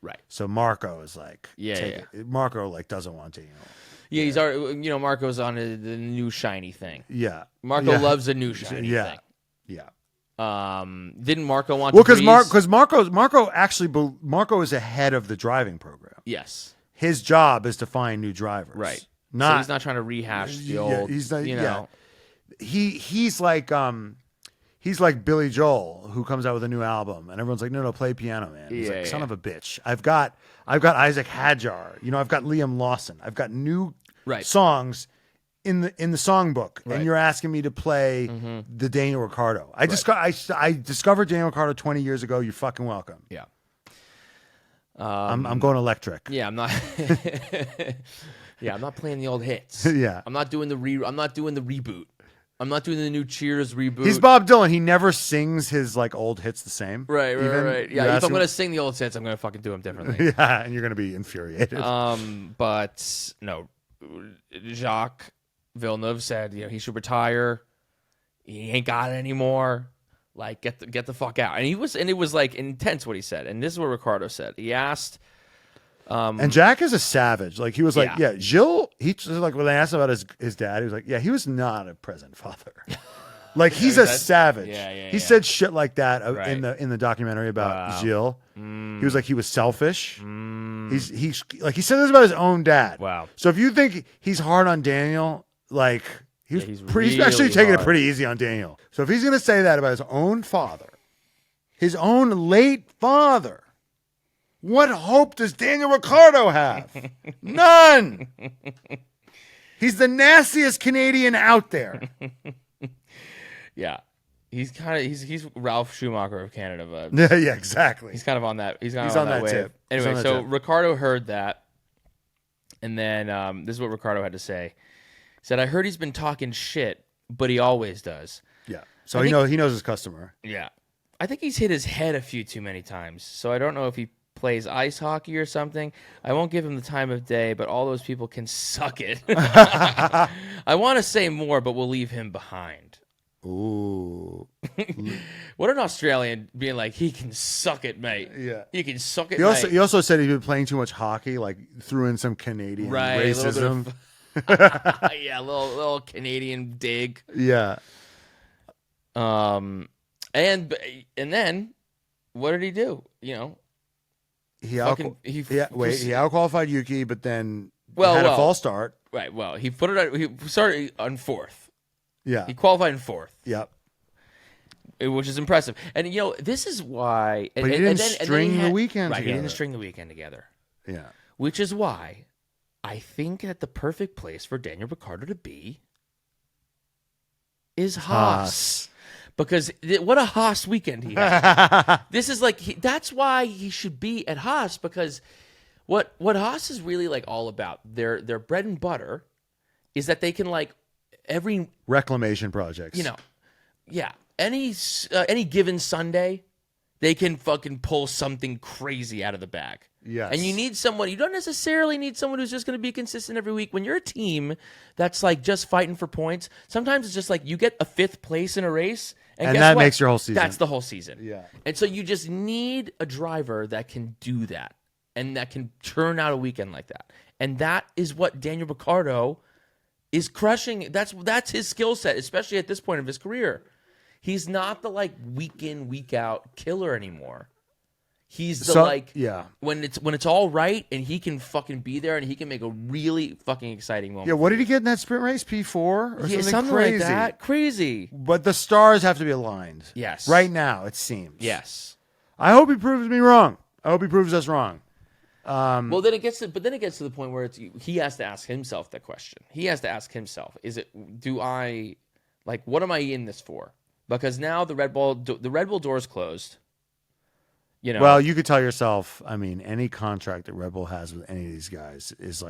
right? So Marco is like, Marco like doesn't want Daniel. Yeah, he's already. Marco's on the new shiny thing. Yeah, Marco loves a new shiny thing. Yeah. Didn't Marco want? Well, because Marco is ahead of the driving program. Yes. His job is to find new drivers. Right. So Not he's not trying to rehash the old. He's not, you know. He's like Billy Joel, who comes out with a new album, and everyone's like, "No, play piano, man." He's like, "Son of a bitch! I've got Isaac Hadjar. I've got Liam Lawson. I've got new songs in the songbook, and you're asking me to play the Daniel Ricciardo. I discovered Daniel Ricciardo 20 years ago. You're fucking welcome. Yeah. I'm going electric. Yeah, I'm not. I'm not playing the old hits. Yeah, I'm not doing the reboot. I'm not doing the new Cheers reboot. He's Bob Dylan. He never sings his old hits the same. Right. Yeah, if I'm gonna sing the old hits, I'm gonna fucking do them differently. Yeah, and you're gonna be infuriated. But no, Jacques Villeneuve said he should retire. He ain't got it anymore. Like get the fuck out. And it was intense what he said. And this is what Ricciardo said. He asked. And Jack is a savage. Like he was like, Gilles. He just like when they asked about his dad, he was like, he was not a present father. Like he's a savage. He said shit like that in the documentary about Gilles. He was like he was selfish. He's like he said this about his own dad. Wow. So if you think he's hard on Daniel, like he's actually taking it pretty easy on Daniel. So if he's gonna say that about his own father, his own late father. What hope does Daniel Ricciardo have? None. He's the nastiest Canadian out there. Yeah, he's Ralph Schumacher of Canada vibes. Yeah, exactly. He's kind of on that. He's on that wave. Tip. Anyway, so Ricciardo heard that, and then this is what Ricciardo had to say. He said, "I heard he's been talking shit, but he always does." Yeah. So he knows his customer. Yeah, I think he's hit his head a few too many times. So I don't know if he plays ice hockey or something. I won't give him the time of day, but all those people can suck it. I want to say more, but we'll leave him behind. Ooh. What an Australian being like, he can suck it, mate. Yeah. He can suck it, mate. He also said he'd been playing too much hockey, like threw in some Canadian racism. A little Canadian dig. Yeah. And then what did he do? He outqualified Yuki, but then had a false start. Right. Well, he started on fourth. Yeah. He qualified in fourth. Yep. Which is impressive. And this is why. But he didn't string the weekend together. Right. He didn't string the weekend together. Yeah. Which is why I think that the perfect place for Daniel Ricciardo to be is Haas. Because what a Haas weekend he had. This is that's why he should be at Haas, because what Haas is really all about, their bread and butter is that they can every reclamation projects. Any given Sunday, they can fucking pull something crazy out of the bag. Yes. And you don't necessarily need someone who's just going to be consistent every week. When you're a team that's just fighting for points, sometimes it's just you get a fifth place in a race. And that makes your whole season. That's the whole season. Yeah. And so you just need a driver that can do that and that can turn out a weekend like that. And that is what Daniel Ricciardo is crushing. That's his skill set, especially at this point of his career. He's not the week in, week out killer anymore. He's the when it's all right and he can fucking be there and he can make a really fucking exciting moment. Yeah, what did he get in that sprint race? P4 or something crazy? Like that. Crazy. But the stars have to be aligned. Yes. Right now, it seems. Yes. I hope he proves me wrong. I hope he proves us wrong. Well, then it gets to the point where he has to ask himself that question. He has to ask himself: what am I in this for? Because now the Red Bull door is closed. Well, you could tell yourself, any contract that Red Bull has with any of these guys is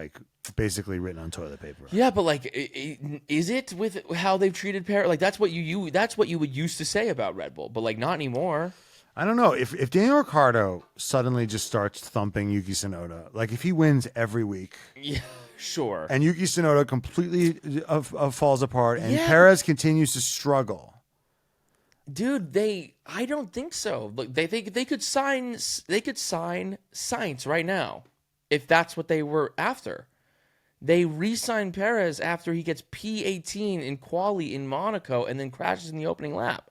basically written on toilet paper. Yeah, but is it with how they've treated Perez? That's what you would used to say about Red Bull, but not anymore. I don't know if Daniel Ricciardo suddenly just starts thumping Yuki Tsunoda, if he wins every week. Yeah, sure. And Yuki Tsunoda completely falls apart, and Perez continues to struggle. Dude, I don't think so. Look, they could sign Sainz right now if that's what they were after. They re-sign Perez after he gets P18 in quali in Monaco and then crashes in the opening lap.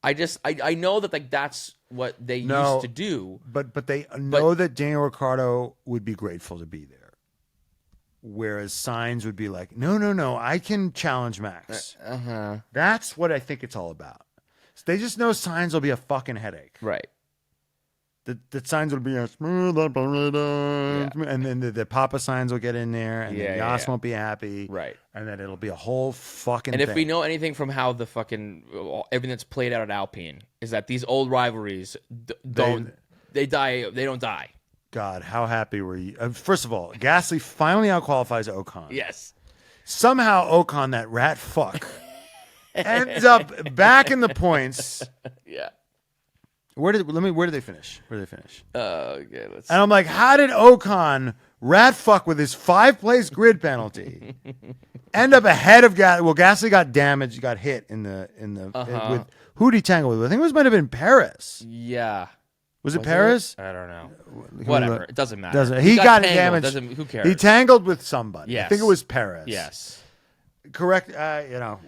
I know that like that's what they used to do. But they know that Daniel Ricciardo would be grateful to be there. Whereas Sainz would be like, no, I can challenge Max. That's what I think it's all about. So they just know Sainz will be a fucking headache. Right. The Sainz will be a smooth operator. And then the Papa Sainz will get in there, and then Yas won't be happy. Right. And then it'll be a whole fucking thing. And if we know anything from how the fucking everything that's played out at Alpine is that these old rivalries don't die. God, how happy were you? First of all, Gasly finally outqualifies Ocon. Yes. Somehow Ocon, that rat fuck, ends up back in the points. Yeah. Where did they finish? Okay, let's. And I'm like, how did Ocon, rat fuck with his 5-place grid penalty, end up ahead of Gasly? Well, Gasly got damaged, got hit in the with who did he tangle with? I think it might have been Perez. Yeah. Was it Perez? I don't know. Whatever. It doesn't matter. He got damaged. Who cares? He tangled with somebody. Yes. I think it was Perez. Yes. Correct.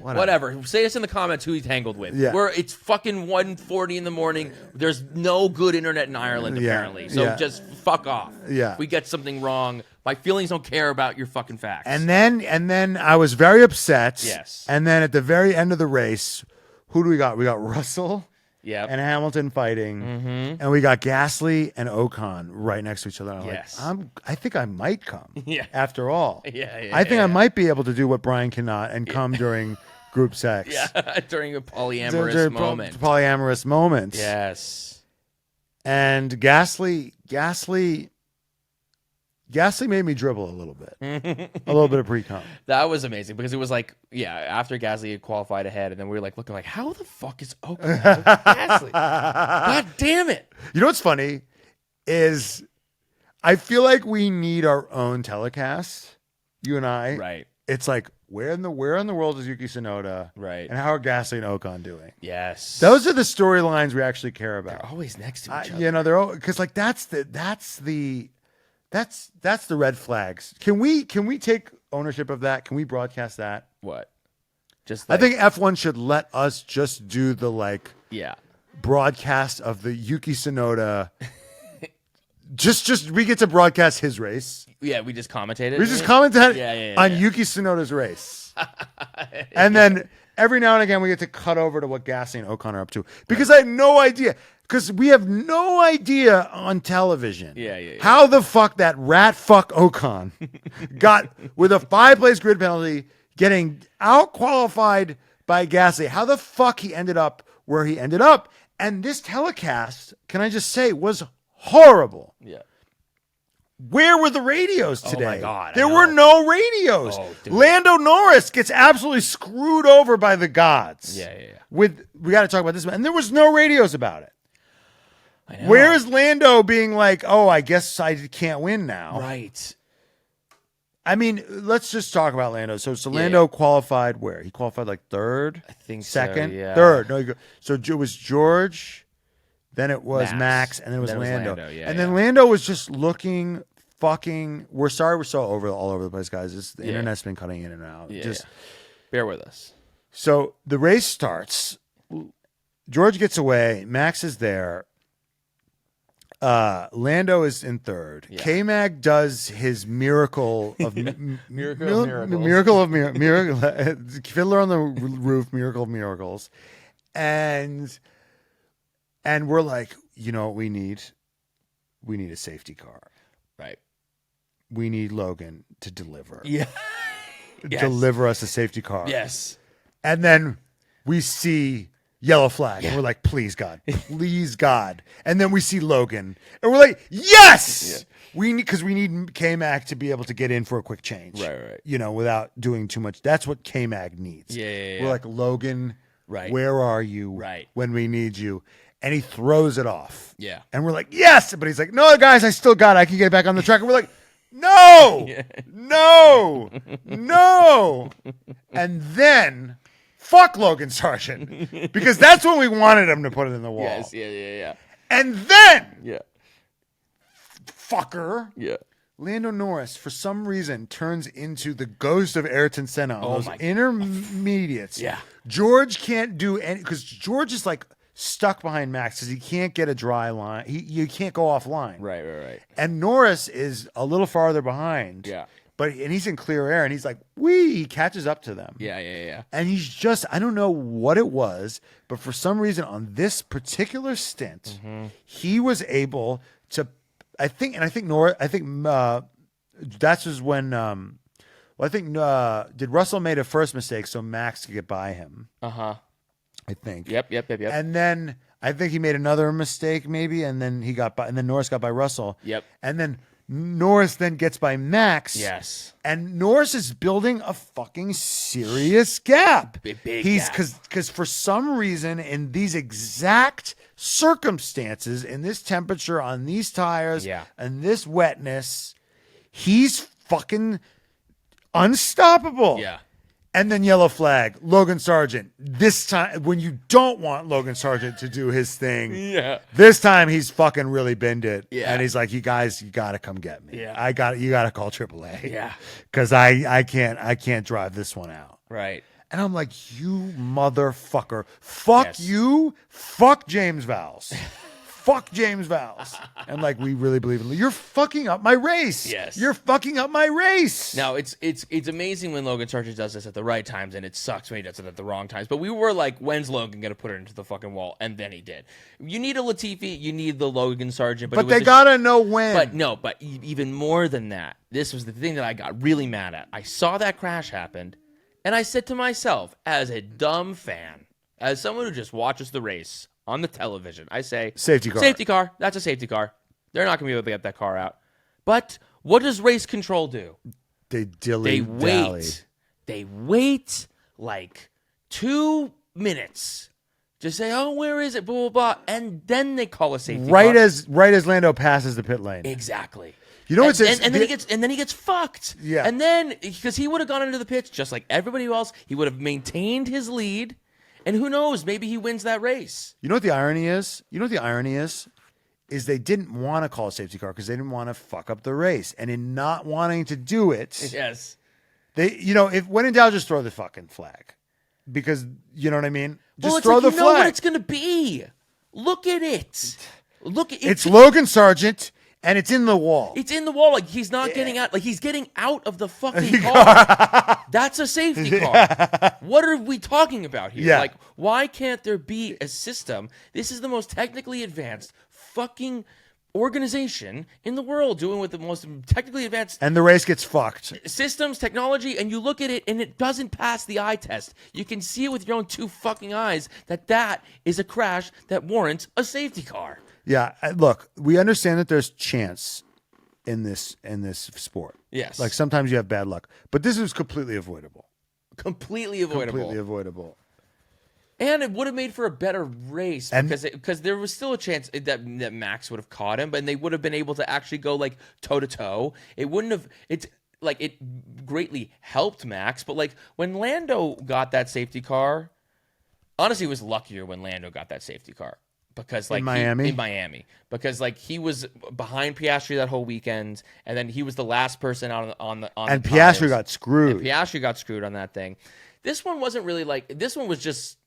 Whatever. Say us in the comments who he tangled with. Yeah. It's fucking 1:40 in the morning. There's no good internet in Ireland apparently. So just fuck off. Yeah. If we get something wrong, my feelings don't care about your fucking facts. And then I was very upset. Yes. And then at the very end of the race, who do we got? We got Russell. Yeah. And Hamilton fighting, and we got Gasly and Ocon right next to each other. I'm like, I think I might come. Yeah. After all, I think I might be able to do what Brian cannot and come during group sex. Yeah, during a polyamorous moment. Polyamorous moment. Yes. And Gasly made me dribble a little bit of pre-com. That was amazing because it was like, after Gasly had qualified ahead, and then we were like looking like, how the fuck is Ocon Gasly? God damn it! You know what's funny is I feel like we need our own telecast. You and I, right? It's like where in the world is Yuki Tsunoda, right? And how are Gasly and Ocon doing? Yes, those are the storylines we actually care about. They're always next to each other. You know, they're because like that's the red flags. Can we take ownership of that? Can we broadcast that? What? I think F1 should let us just do the broadcast of the Yuki Tsunoda. just we get to broadcast his race. Yeah, we just commentated. We just commented on Yuki Tsunoda's race. And then every now and again we get to cut over to what Gasly and Ocon are up to. Because I had no idea. Because we have no idea on television how the fuck that rat fuck Ocon got with a 5-place grid penalty getting out-qualified by Gasly. How the fuck he ended up where he ended up. And this telecast, can I just say, was horrible. Yeah. Where were the radios today? Oh my God. There were no radios. Lando Norris gets absolutely screwed over by the gods. Yeah. We got to talk about this, and there was no radios about it. Where is Lando being like, oh, I guess I can't win now? Right. I mean, let's just talk about Lando. So Lando qualified where? He qualified like third? I think second? So, yeah. Third. No, so it was George, then it was Max and then it was Lando. And then Lando was just looking fucking... We're sorry we're so all over the place, guys. The internet's been cutting in and out. Bear with us. So the race starts. George gets away. Max is there. Lando is in third. Yeah. KMag does his miracle of miracle of miracles. Fiddler on the Roof, miracle of miracles, and we're like, you know what we need? We need a safety car. Right. We need Logan to deliver. Yeah. Deliver us a safety car. Yes. And then we see yellow flag. And we're like, please, God. Please, God. And then we see Logan. And we're like, yes! Yeah. Because we need K-Mag to be able to get in for a quick change. Right. You know, without doing too much. That's what K-Mag needs. Yeah. We're like, Logan, right. Where are you when we need you? And he throws it off. Yeah. And we're like, yes! But he's like, no, guys, I still got it. I can get it back on the track. And we're like, no! No! And then... Fuck Logan Sargeant. Because that's when we wanted him to put it in the wall. Yes, yeah. And then, fucker, yeah, Lando Norris, for some reason, turns into the ghost of Ayrton Senna on those my intermediates. Yeah. George can't do any, because George is like stuck behind Max because he can't get a dry line. You can't go offline. Right. And Norris is a little farther behind. Yeah. And he's in clear air, and he's like, he catches up to them. Yeah. And he's just, I don't know what it was, but for some reason on this particular stint, he was able to, that's just when, did Russell made a first mistake so Max could get by him? I think. Yep. And then I think he made another mistake maybe, and then Norris got by Russell. Yep. And then Norris then gets by Max. Yes. And Norris is building a fucking serious gap. Big gap. Because for some reason, in these exact circumstances, in this temperature, on these tires, and this wetness, he's fucking unstoppable. Yeah. And then yellow flag, Logan Sargeant. This time, when you don't want Logan Sargeant to do his thing, this time he's fucking really binned it. Yeah. And he's like, you guys, you got to come get me. Yeah. You got to call AAA. Yeah. Because I can't drive this one out. Right. And I'm like, you motherfucker. Fuck you. Fuck James Vowles. Fuck James Vowles. And like, we really believe in you. You're fucking up my race. Yes. You're fucking up my race. Now, it's amazing when Logan Sargeant does this at the right times, and it sucks when he does it at the wrong times. But we were like, when's Logan going to put it into the fucking wall? And then he did. You need a Latifi. You need the Logan Sargeant. But they got to know when. But even more than that, this was the thing that I got really mad at. I saw that crash happen, and I said to myself, as a dumb fan, as someone who just watches the race on the television, I say, safety car. Safety car. That's a safety car. They're not going to be able to get that car out. But what does race control do? They wait. They wait like 2 minutes. Just say, oh, where is it? Blah, blah, blah. And then they call a safety car. Right as Lando passes the pit lane. Exactly. You know what's and then he gets fucked. Yeah. And then because he would have gone into the pits just like everybody else, he would have maintained his lead. And who knows? Maybe he wins that race. You know what the irony is? Is they didn't want to call a safety car because they didn't want to fuck up the race. And in not wanting to do it, yes, if when in doubt, just throw the fucking flag. Because you know what I mean? Just throw the flag. You know what it's going to be. Look at it. It's Logan Sargeant. And it's in the wall. It's in the wall. Like, he's not getting out. Like, he's getting out of the fucking car. That's a safety car. What are we talking about here? Yeah. Like, why can't there be a system? This is the most technically advanced fucking organization in the world, doing with the most technically advanced. And the race gets fucked. Systems, technology, and you look at it, and it doesn't pass the eye test. You can see it with your own two fucking eyes that is a crash that warrants a safety car. Yeah, look, we understand that there's chance in this sport. Yes. Like sometimes you have bad luck, but this is completely avoidable. Completely avoidable. Completely avoidable. And it would have made for a better race because there was still a chance that Max would have caught him, and they would have been able to actually go like toe to toe. It wouldn't have. It greatly helped Max, but like when Lando got that safety car, honestly, it was luckier when Lando got that safety car. Because like in Miami, because like he was behind Piastri that whole weekend, and then he was the last person on the and Piastri got screwed. And Piastri got screwed on that thing. This one wasn't really like this one was just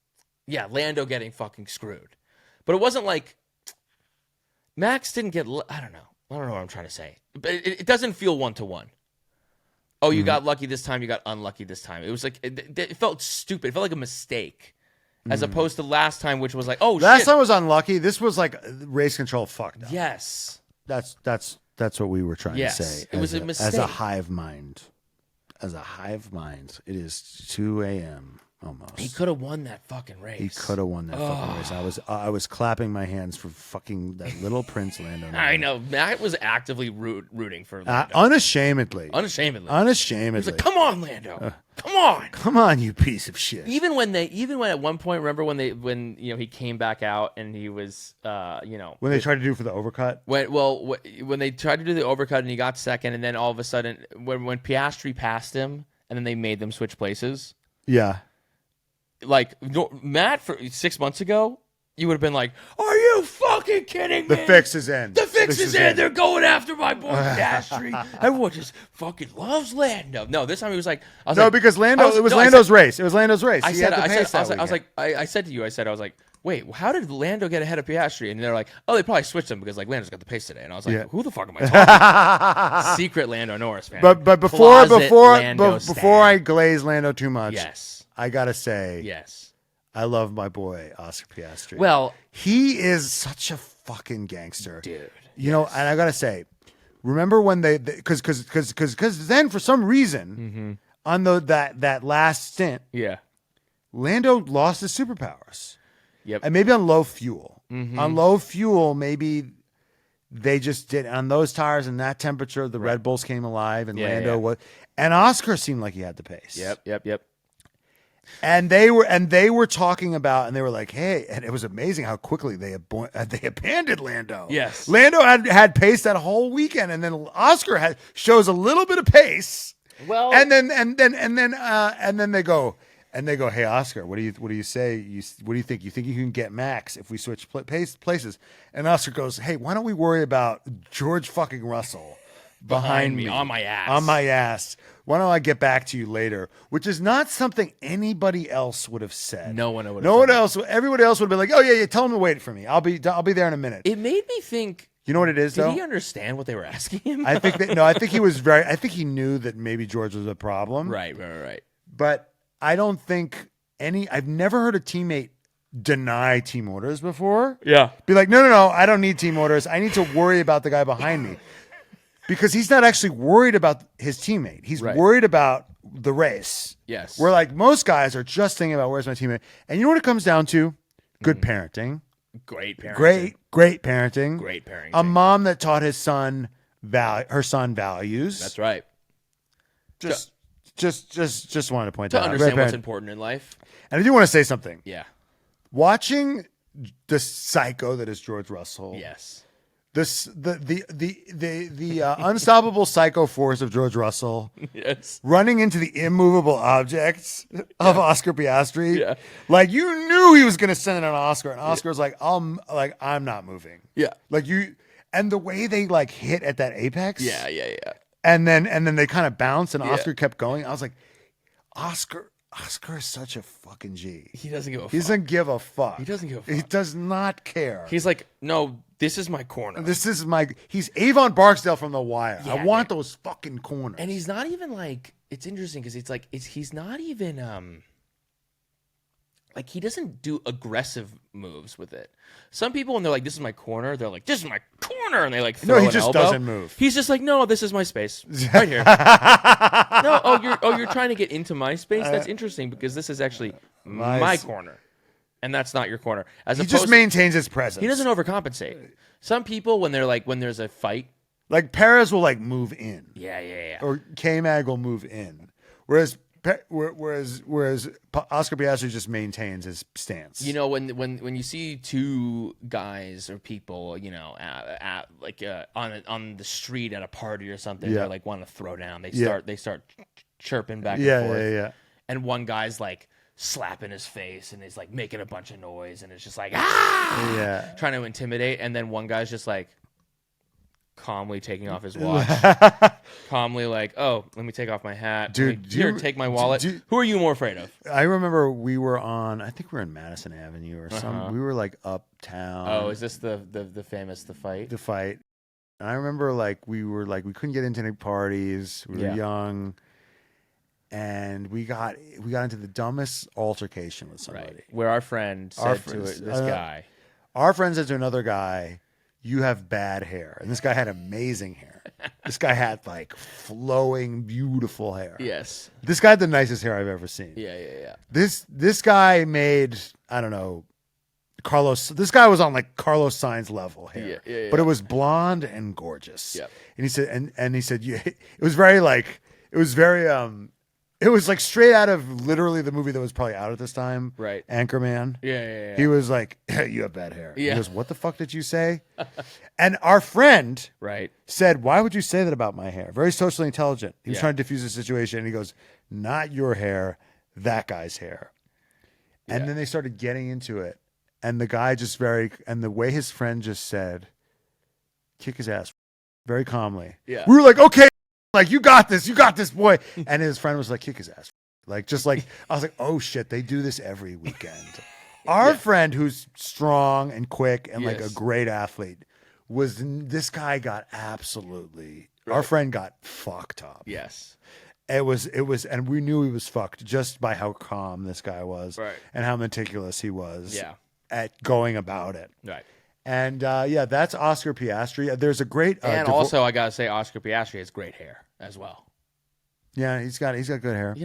Lando getting fucking screwed, but it wasn't like Max didn't get. I don't know what I'm trying to say, but it doesn't feel 1-to-1. Oh, you got lucky this time, you got unlucky this time. It was like it felt stupid. It felt like a mistake. As opposed to last time, which was like, last time was unlucky. This was like race control fucked up. Yes, that's what we were trying to say. It was a mistake. As a hive mind, it is 2 a.m. almost. He could have won that fucking race. I was clapping my hands for fucking that little Prince Lando. I know. Matt was actively rooting for Lando. Unashamedly. He was like, "Come on, Lando. Come on, you piece of shit." Even when at one point, remember when he came back out and he was when they tried to do for the overcut. When they tried to do the overcut and he got second, and then all of a sudden when Piastri passed him and then they made them switch places. Yeah. Like Matt, for 6 months ago, you would have been like, "Are you fucking kidding me? The fix is in. The fix is in. They're going after my boy Piastri. Everyone just fucking loves Lando." No, this time he was like, because Lando. It was Lando's race. It was Lando's race. I said to you, I was like, wait, how did Lando get ahead of Piastri? And they're like, oh, they probably switched him because like Lando's got the pace today. And I was like, who the fuck am I talking? Secret Lando Norris fan. But before I glaze Lando too much, I gotta say, I love my boy Oscar Piastri. Well, he is such a fucking gangster, dude. You know, and I gotta say, remember when because then for some reason on that last stint, Lando lost his superpowers. Yep. And maybe on low fuel. On low fuel, maybe they just did on those tires and that temperature, the Red Bulls came alive and Lando was, and Oscar seemed like he had the pace. Yep. And they were talking about, and they were like, hey, and it was amazing how quickly they abandoned Lando. Yes. Lando had pace that whole weekend, and then Oscar shows a little bit of pace. Well, and then they go, hey, Oscar, what do you say? What do you think? You think you can get Max if we switch places? And Oscar goes, hey, why don't we worry about George fucking Russell behind me on my ass? Why don't I get back to you later? Which is not something anybody else would have said. No one would have. No one else. Everybody else would have been like, oh yeah, tell him to wait for me. I'll be there in a minute. It made me think. You know what it is, though? Did he understand what they were asking him? I think he was I think he knew that maybe George was a problem. Right. But I don't think I've never heard a teammate deny team orders before. Yeah. Be like, no, I don't need team orders. I need to worry about the guy behind me. Because he's not actually worried about his teammate. He's worried about the race. Yes. Where like most guys are just thinking about where's my teammate. And you know what it comes down to? Good parenting. Great parenting. Great parenting. Great parenting. A mom that taught her son values. That's right. Just wanted to point to that out. Understand what's important in life. And I do want to say something. Yeah. Watching the psycho that is George Russell. Yes. The unstoppable psycho force of George Russell. Yes. Running into the immovable objects of Oscar Piastri. Yeah. Like you knew he was going to send it on Oscar, and Oscar's like, I'm not moving. Yeah. Like you, and the way they like hit at that apex. Yeah. And then they kind of bounced, and Oscar kept going. I was like, Oscar is such a fucking G. He doesn't give a fuck. He doesn't give a fuck. He doesn't give a fuck. He does not care. He's like, no, this is my corner. He's Avon Barksdale from The Wire. Yeah, I want those fucking corners. And he's not even like, it's interesting because he's not even, like he doesn't do aggressive moves with it. Some people, when they're like, this is my corner, they're like, this is my corner. And they like throw No, he an just elbow. doesn't move. He's just like, no, this is my space. Right here. No, you're trying to get into my space? That's interesting because this is actually my corner. And that's not your corner. He just maintains his presence. He doesn't overcompensate. Some people, when there's a fight, like Perez will like move in. Yeah. Or KMag will move in. Whereas Oscar Piastri just maintains his stance. You know, when you see two guys or people, you know, on the street at a party or something, they like want to throw down. They start chirping back and forth. Yeah. And one guy's like slapping his face and he's like making a bunch of noise and it's just like trying to intimidate. And then one guy's just like calmly taking off his watch, calmly like, oh, let me take off my hat. Dude, take my wallet. Who are you more afraid of? I remember we were I think we were in Madison Avenue or something. We were like uptown. Oh, is this the famous fight? The fight. And I remember like we couldn't get into any parties. We were young. And we got into the dumbest altercation with somebody. Right. Where our friend said to this guy. Our friend said to another guy, you have bad hair. And this guy had amazing hair. This guy had like flowing, beautiful hair. Yes. This guy had the nicest hair I've ever seen. Yeah. This guy made, I don't know, this guy was on like Carlos Sainz level hair. Yeah. But it was blonde and gorgeous. Yep. And he said, it was very it was like straight out of literally the movie that was probably out at this time. Right. Anchorman. Yeah. He was like, you have bad hair. Yeah. He goes, what the fuck did you say? And our friend said, why would you say that about my hair? Very socially intelligent. He was trying to diffuse the situation. And he goes, not your hair, that guy's hair. And then they started getting into it. And the guy just and the way his friend just said, kick his ass very calmly. Yeah. We were like, okay. Like, you got this, boy. And his friend was like, kick his ass. Like, just like, I was like, oh shit, they do this every weekend. Our friend who's strong and quick and like a great athlete this guy got absolutely, our friend got fucked up. Yes. It was, and we knew he was fucked just by how calm this guy was and how meticulous he was at going about it. Right. And that's Oscar Piastri. There's a great, and also I gotta say, Oscar Piastri has great hair as well. Yeah, he's got good hair.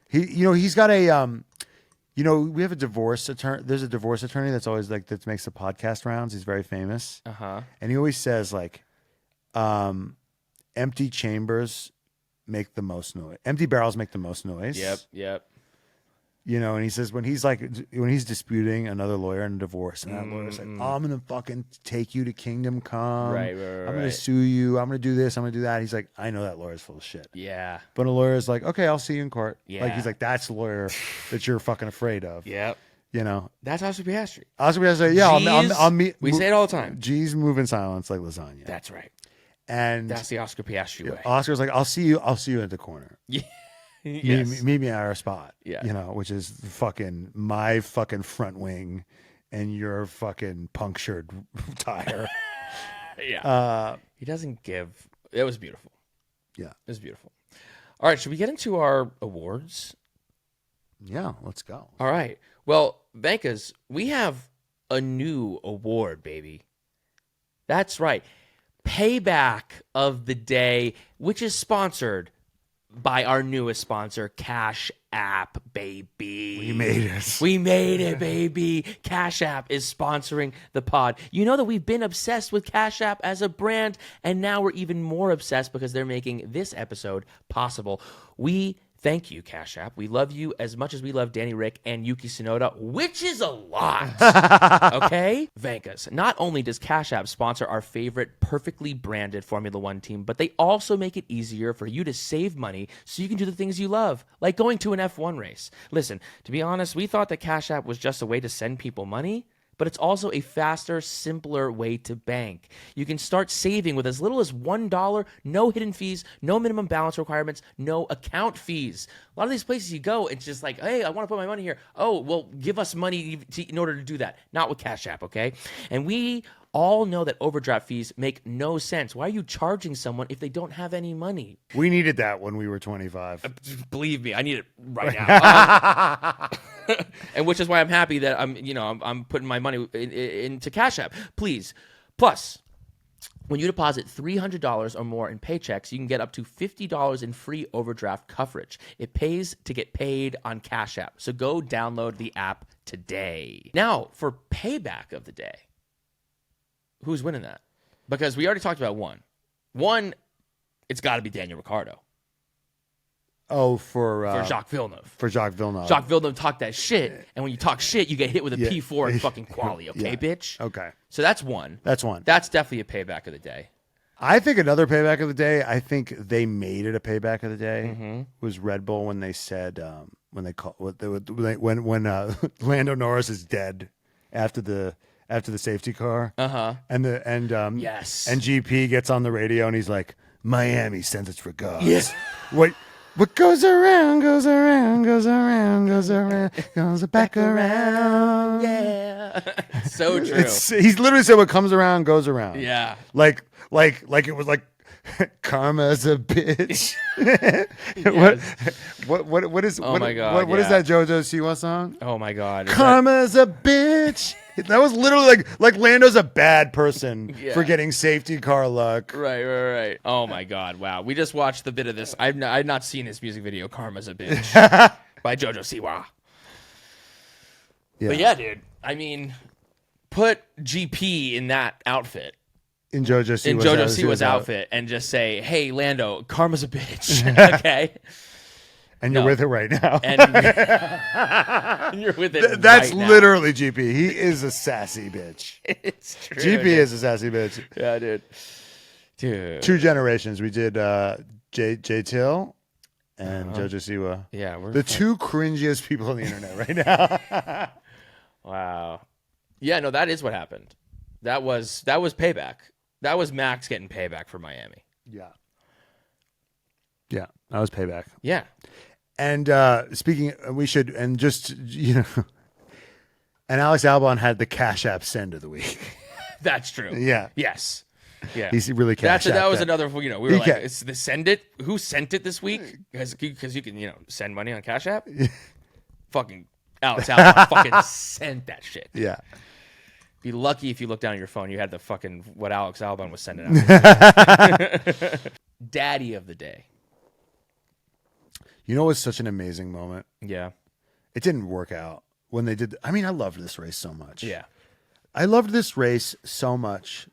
He's got a, we have a divorce attorney. There's a divorce attorney that's always like, that makes the podcast rounds. He's very famous. And he always says like, empty chambers make the most noise. Empty barrels make the most noise. Yep. And he says when he's disputing another lawyer in a divorce, and that lawyer's like, oh, I'm gonna fucking take you to kingdom come. Right. I'm gonna sue you. I'm gonna do this. I'm gonna do that. He's like, I know that lawyer's full of shit. Yeah. But a lawyer's like, okay, I'll see you in court. Yeah. Like he's like, that's the lawyer that you're fucking afraid of. Yep. That's Oscar Piastri. Oscar Piastri. Yeah. I'll meet. We say it all the time. G's move in silence like lasagna. That's right. And that's the Oscar Piastri way. Oscar's like, I'll see you at the corner. Yeah. Yes. Meet me at our spot. Yeah. Which is fucking my fucking front wing and your fucking punctured tire. Yeah. He doesn't give. It was beautiful. Yeah. It was beautiful. All right. Should we get into our awards? Yeah. Let's go. All right. Well, Vankas, we have a new award, baby. That's right. Payback of the Day, which is sponsored by our newest sponsor, Cash App, baby. We made it. We made it, baby. Cash App is sponsoring the pod. You know that we've been obsessed with Cash App as a brand, and now we're even more obsessed because they're making this episode possible. We thank you, Cash App. We love you as much as we love Danny Rick and Yuki Tsunoda, which is a lot. Okay? Vankas, not only does Cash App sponsor our favorite perfectly branded Formula One team, but they also make it easier for you to save money so you can do the things you love, like going to an F1 race. Listen, to be honest, we thought that Cash App was just a way to send people money, but it's also a faster, simpler way to bank. You can start saving with as little as $1, no hidden fees, no minimum balance requirements, no account fees. A lot of these places you go, it's just like, hey, I want to put my money here. Oh, well, give us money in order to do that. Not with Cash App, okay? And we all know that overdraft fees make no sense. Why are you charging someone if they don't have any money? We needed that when we were 25. Believe me, I need it right now. And which is why I'm happy that I'm putting my money into Cash App. Please. Plus, when you deposit $300 or more in paychecks, you can get up to $50 in free overdraft coverage. It pays to get paid on Cash App. So go download the app today. Now, for Payback of the Day. Who's winning that? Because we already talked about one. One, it's got to be Daniel Ricciardo. Oh, for Jacques Villeneuve. For Jacques Villeneuve. Jacques Villeneuve talked that shit, and when you talk shit, you get hit with a P4 in fucking quali, okay, bitch? Okay. So that's one. That's one. That's definitely a payback of the day. I think another payback of the day, I think they made it a payback of the day, was Red Bull when they said, when Lando Norris is dead after the safety car. And yes. And GP gets on the radio and he's like, Miami sends its regards. Yes. What goes around, goes around, goes around, goes around, goes back around. Yeah. So true. He's literally said what comes around, goes around. Yeah. Like it was like karma's a bitch. What is oh my God, what is that JoJo Siwa song? Oh my God. Karma's a bitch. That was literally like Lando's a bad person for getting safety car luck. Right. Oh my God. Wow. We just watched the bit of this. I've not seen his music video, Karma's a Bitch, by JoJo Siwa. Yeah. But yeah, dude. I mean, put GP in that outfit. In JoJo Siwa's outfit and just say, hey, Lando, karma's a bitch. Okay? And you're with it right now. And you're with it That's right now. literally GP. He is a sassy bitch. It's true. GP is a sassy bitch. Yeah, dude. 2 generations. We did J Till and JoJo Siwa. Yeah. We're the 2 cringiest people on the internet right now. Wow. Yeah, no, that is what happened. That was payback. That was Max getting payback for Miami. Yeah, that was payback. Yeah. And speaking, we should, and just, And Alex Albon had the Cash App send of the week. That's true. Yeah. Yes. Yeah. He's really Cash App. That was another, we were like, it's the send it. Who sent it this week? Because you can, send money on Cash App. Fucking Alex Albon fucking sent that shit. Yeah. Be lucky if you look down at your phone, you had the fucking what Alex Albon was sending out. Daddy of the day. You know, it was such an amazing moment. Yeah. It didn't work out when they did. I mean, I loved this race so much. Yeah. I loved this race so much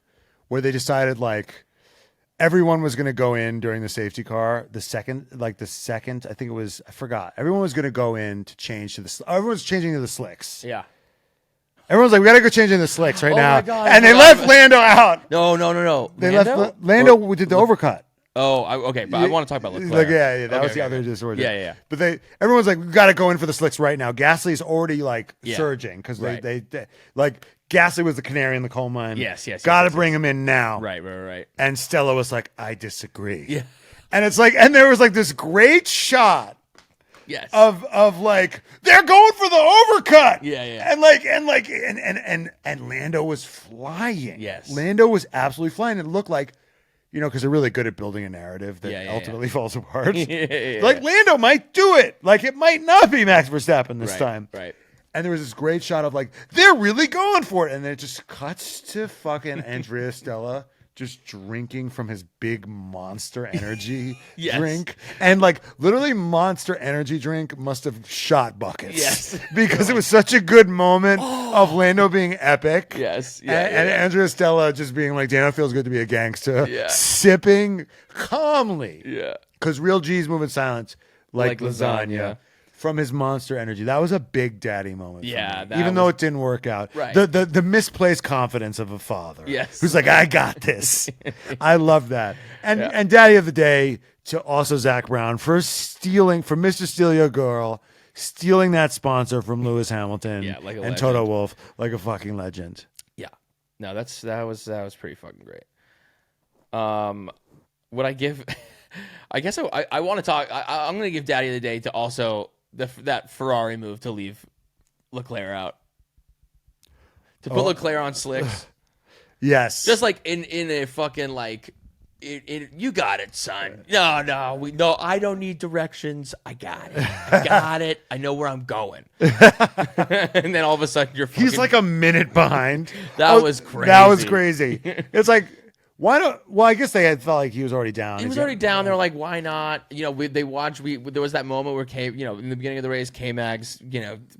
where they decided like everyone was going to go in during the safety car. The second, I think it was, I forgot. Everyone was going to go in to change to everyone's changing to the slicks. Yeah. Everyone's like, we got to go change in the slicks right now. My God, and they left Lando out. No. They left Lando did the overcut. Oh, okay, but I want to talk about Leclerc. Like, that was the other disorder. Yeah. But everyone's like, we got to go in for the slicks right now. Gasly's already surging because they like Gasly was the canary in the coal mine. Yes. Got to bring him in now. Right. And Stella was like, I disagree. Yeah. And it's like, and there was like this great shot. Yes. Of like they're going for the overcut. Yeah. And Lando was flying. Yes. Lando was absolutely flying. It looked like, because they're really good at building a narrative that ultimately falls apart. Like Lando might do it. Like it might not be Max Verstappen this time. Right. And there was this great shot of like they're really going for it, and then it just cuts to fucking Andrea Stella just drinking from his big Monster Energy drink. And like literally Monster Energy drink must have shot buckets. Yes. Because it was such a good moment of Lando being epic. Yes. And Andrea Stella just being like, damn, it feels good to be a gangster. Yeah. Sipping calmly. Yeah. Because real G's move in silence like lasagna. From his Monster Energy. That was a big daddy moment. Yeah. Even though it didn't work out. Right. The misplaced confidence of a father. Yes. Who's like, I got this. I love that. And daddy of the day to also Zach Brown for Mr. Steal Your Girl, stealing that sponsor from Lewis Hamilton like a and legend. Toto Wolff like a fucking legend. Yeah. No, that was pretty fucking great. What I give, I guess I want to talk. I'm going to give Daddy of the Day to also that Ferrari move to leave Leclerc out, to put Leclerc on slicks. Yes, just like in a fucking like. You got it, son. No, I don't need directions. I got it. I know where I'm going. And then all of a sudden you're fucking... He's like a minute behind. That was crazy. It's like, why don't... Well, I guess they had felt like he was already down. He was already down. They're like, why not? They watched... there was that moment where in the beginning of the race, KMag's,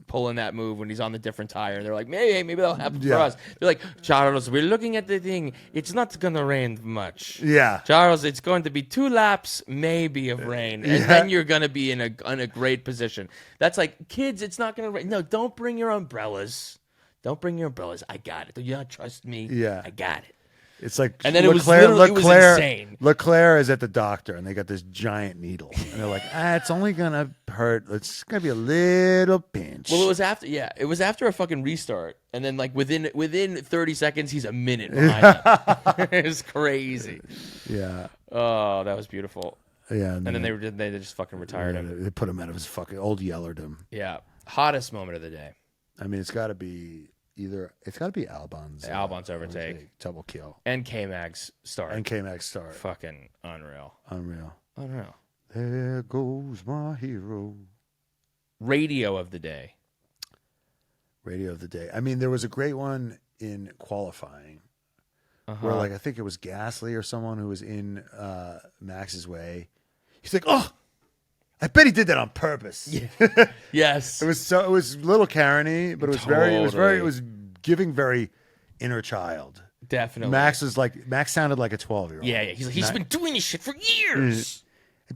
pulling that move when he's on the different tire. They're like, maybe that'll happen for us. They're like, Charles, we're looking at the thing. It's not going to rain much. Yeah. Charles, it's going to be 2 laps, maybe, of rain. And then you're going to be in a great position. That's like, kids, it's not going to rain. No, don't bring your umbrellas. I got it. Do you not trust me? Yeah. I got it. It's like, and then Leclerc was insane. Leclerc is at the doctor, and they got this giant needle, and they're like, it's only gonna hurt. It's gonna be a little pinch. Well, it was after a fucking restart, and then like within 30 seconds, he's a minute behind them. It was crazy. Yeah. Oh, that was beautiful. Yeah. And then they just fucking retired him. They put him out of his fucking old Yellered him. Yeah. Hottest moment of the day. I mean, it's got to be Albon's. Albon's overtake. Double kill. And KMag's start. Fucking unreal. There goes my hero. Radio of the day. I mean, there was a great one in qualifying where, like, I think it was Gasly or someone who was in Max's way. He's like, oh, I bet he did that on purpose. Yeah. Yes. It was a little Karen-y, but it was giving very inner child. Definitely. Max sounded like a 12-year-old. Yeah. He's been doing this shit for years.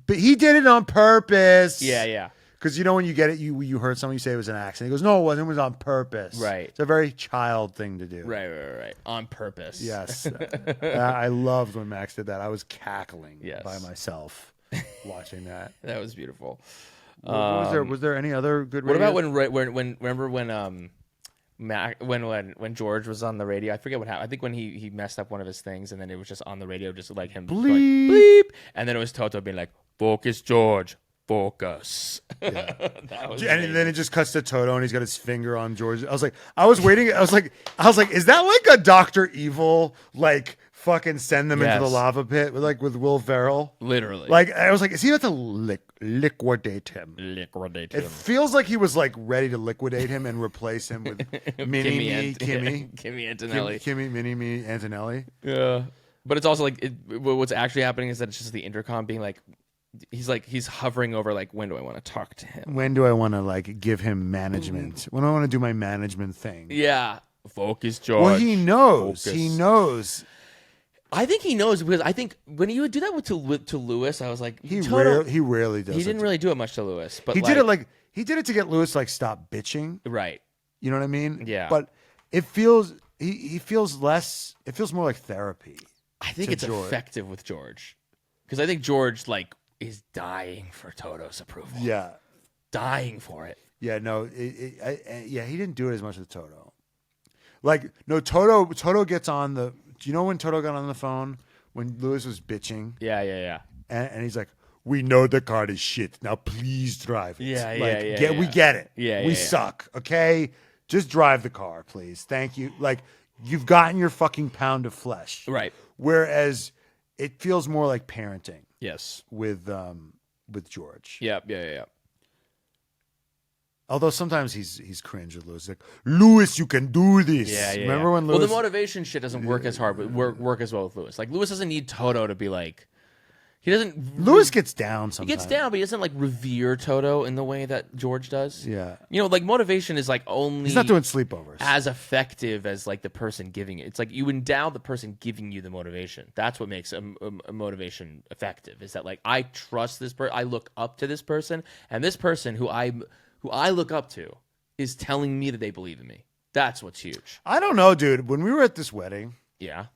But he did it on purpose. Yeah. Because when you get it, you heard someone, you say it was an accident. He goes, no, it wasn't. It was on purpose. Right. It's a very child thing to do. Right. On purpose. Yes. I loved when Max did that. I was cackling by myself watching that. That was beautiful. Was there any other good radio? What about when George was on the radio? I forget what happened. I think when he messed up one of his things, and then it was just on the radio, just like him bleep, bleep, and then it was Toto being like, "Focus, George, focus. Yeah. That And then it just cuts to Toto, and he's got his finger on George. I was waiting. I was like, is that like a Dr. Evil, like fucking send them into the lava pit with Will Ferrell? Literally. Like, I was like, is he about to liquidate him? It feels like he was like ready to liquidate him and replace him with Kimi Antonelli. Yeah. But it's also like what's actually happening is that it's just the intercom being like he's hovering over like, when do I want to talk to him? When do I want to like give him management? When do I want to do my management thing? Yeah. Focus, George. Well, he knows. Focus. He knows. I think he knows, because I think when you would do that to Lewis, I was like, he rarely does. He didn't really do it much to Lewis, but he did it to get Lewis to like stop bitching. Right. You know what I mean? Yeah. But it feels he feels less. It feels more like therapy. I think it's effective with George, because I think George like is dying for Toto's approval. Yeah. Dying for it. Yeah. No. Yeah. He didn't do it as much with Toto. Like, no, Toto gets on the. Do you know when Toto got on the phone when Lewis was bitching? Yeah. And he's like, "We know the car is shit. Now please drive it. Yeah. We get it. Yeah, we suck. Okay, just drive the car, please. Thank you. Like, you've gotten your fucking pound of flesh, right? Whereas it feels more like parenting. Yes, with George. Yeah. Although sometimes he's cringe with Lewis. Like, Lewis, you can do this. Yeah. Remember when Lewis? Well, the motivation shit doesn't work as hard, but work as well with Lewis. Like, Lewis doesn't need Toto to be like. He doesn't. Lewis gets down sometimes. He gets down, but he doesn't like revere Toto in the way that George does. Yeah. You know, like, motivation is like only. He's not doing sleepovers. As effective as like the person giving it. It's like you endow the person giving you the motivation. That's what makes a motivation effective. Is that like, I trust this person, I look up to this person, and this person who I look up to is telling me that they believe in me. That's what's huge. I don't know, dude. When we were at this wedding, yeah,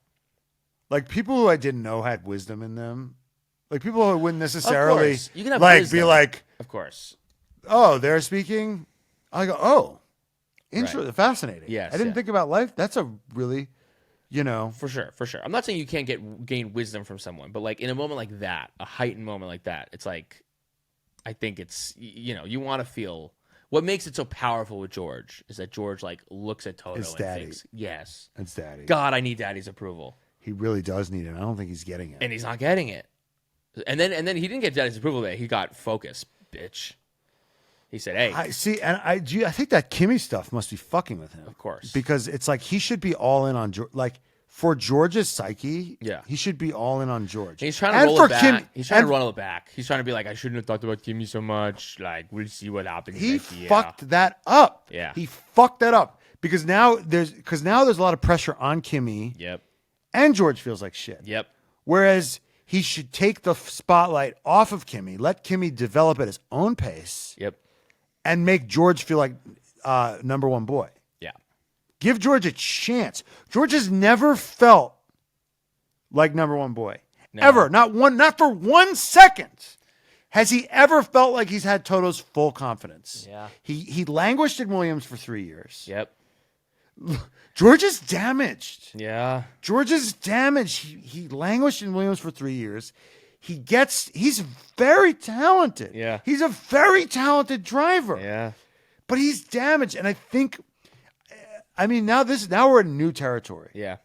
like, people who I didn't know had wisdom in them. Like, people who wouldn't necessarily you can have like wisdom. be like, of course. Oh, they're speaking. I go, oh, interesting, fascinating. Yes, I didn't think about life. That's a really, for sure. I'm not saying you can't gain wisdom from someone, but like in a moment like that, a heightened moment like that, it's like, I think it's you want to feel. What makes it so powerful with George is that George like looks at Toto and thinks, yes, it's daddy. God, I need daddy's approval. He really does need it. I don't think he's getting it, and he's not getting it. And then he didn't get daddy's approval there. He got focus, bitch. He said, "Hey, I see." And I think that Kimi stuff must be fucking with him, of course, because it's like he should be all in on George. Like, for George's psyche, yeah, he should be all in on George. And he's trying to roll it back. He's trying to roll it back. He's trying to be like, I shouldn't have talked about Kimi so much. Like, we'll see what happens. He fucked that up. Yeah, he fucked that up because now there's a lot of pressure on Kimi. Yep. And George feels like shit. Yep. Whereas he should take the spotlight off of Kimi, let Kimi develop at his own pace. Yep. And make George feel like number one boy. Yeah. Give George a chance. George has never felt like number one boy. No. Ever. Not for 1 second has he ever felt like he's had Toto's full confidence. Yeah. He languished in Williams for 3 years. Yep. George is damaged. Yeah. George is damaged. He languished in Williams for 3 years. He's very talented. Yeah. He's a very talented driver. Yeah. But he's damaged. And I think, now we're in new territory. Yeah.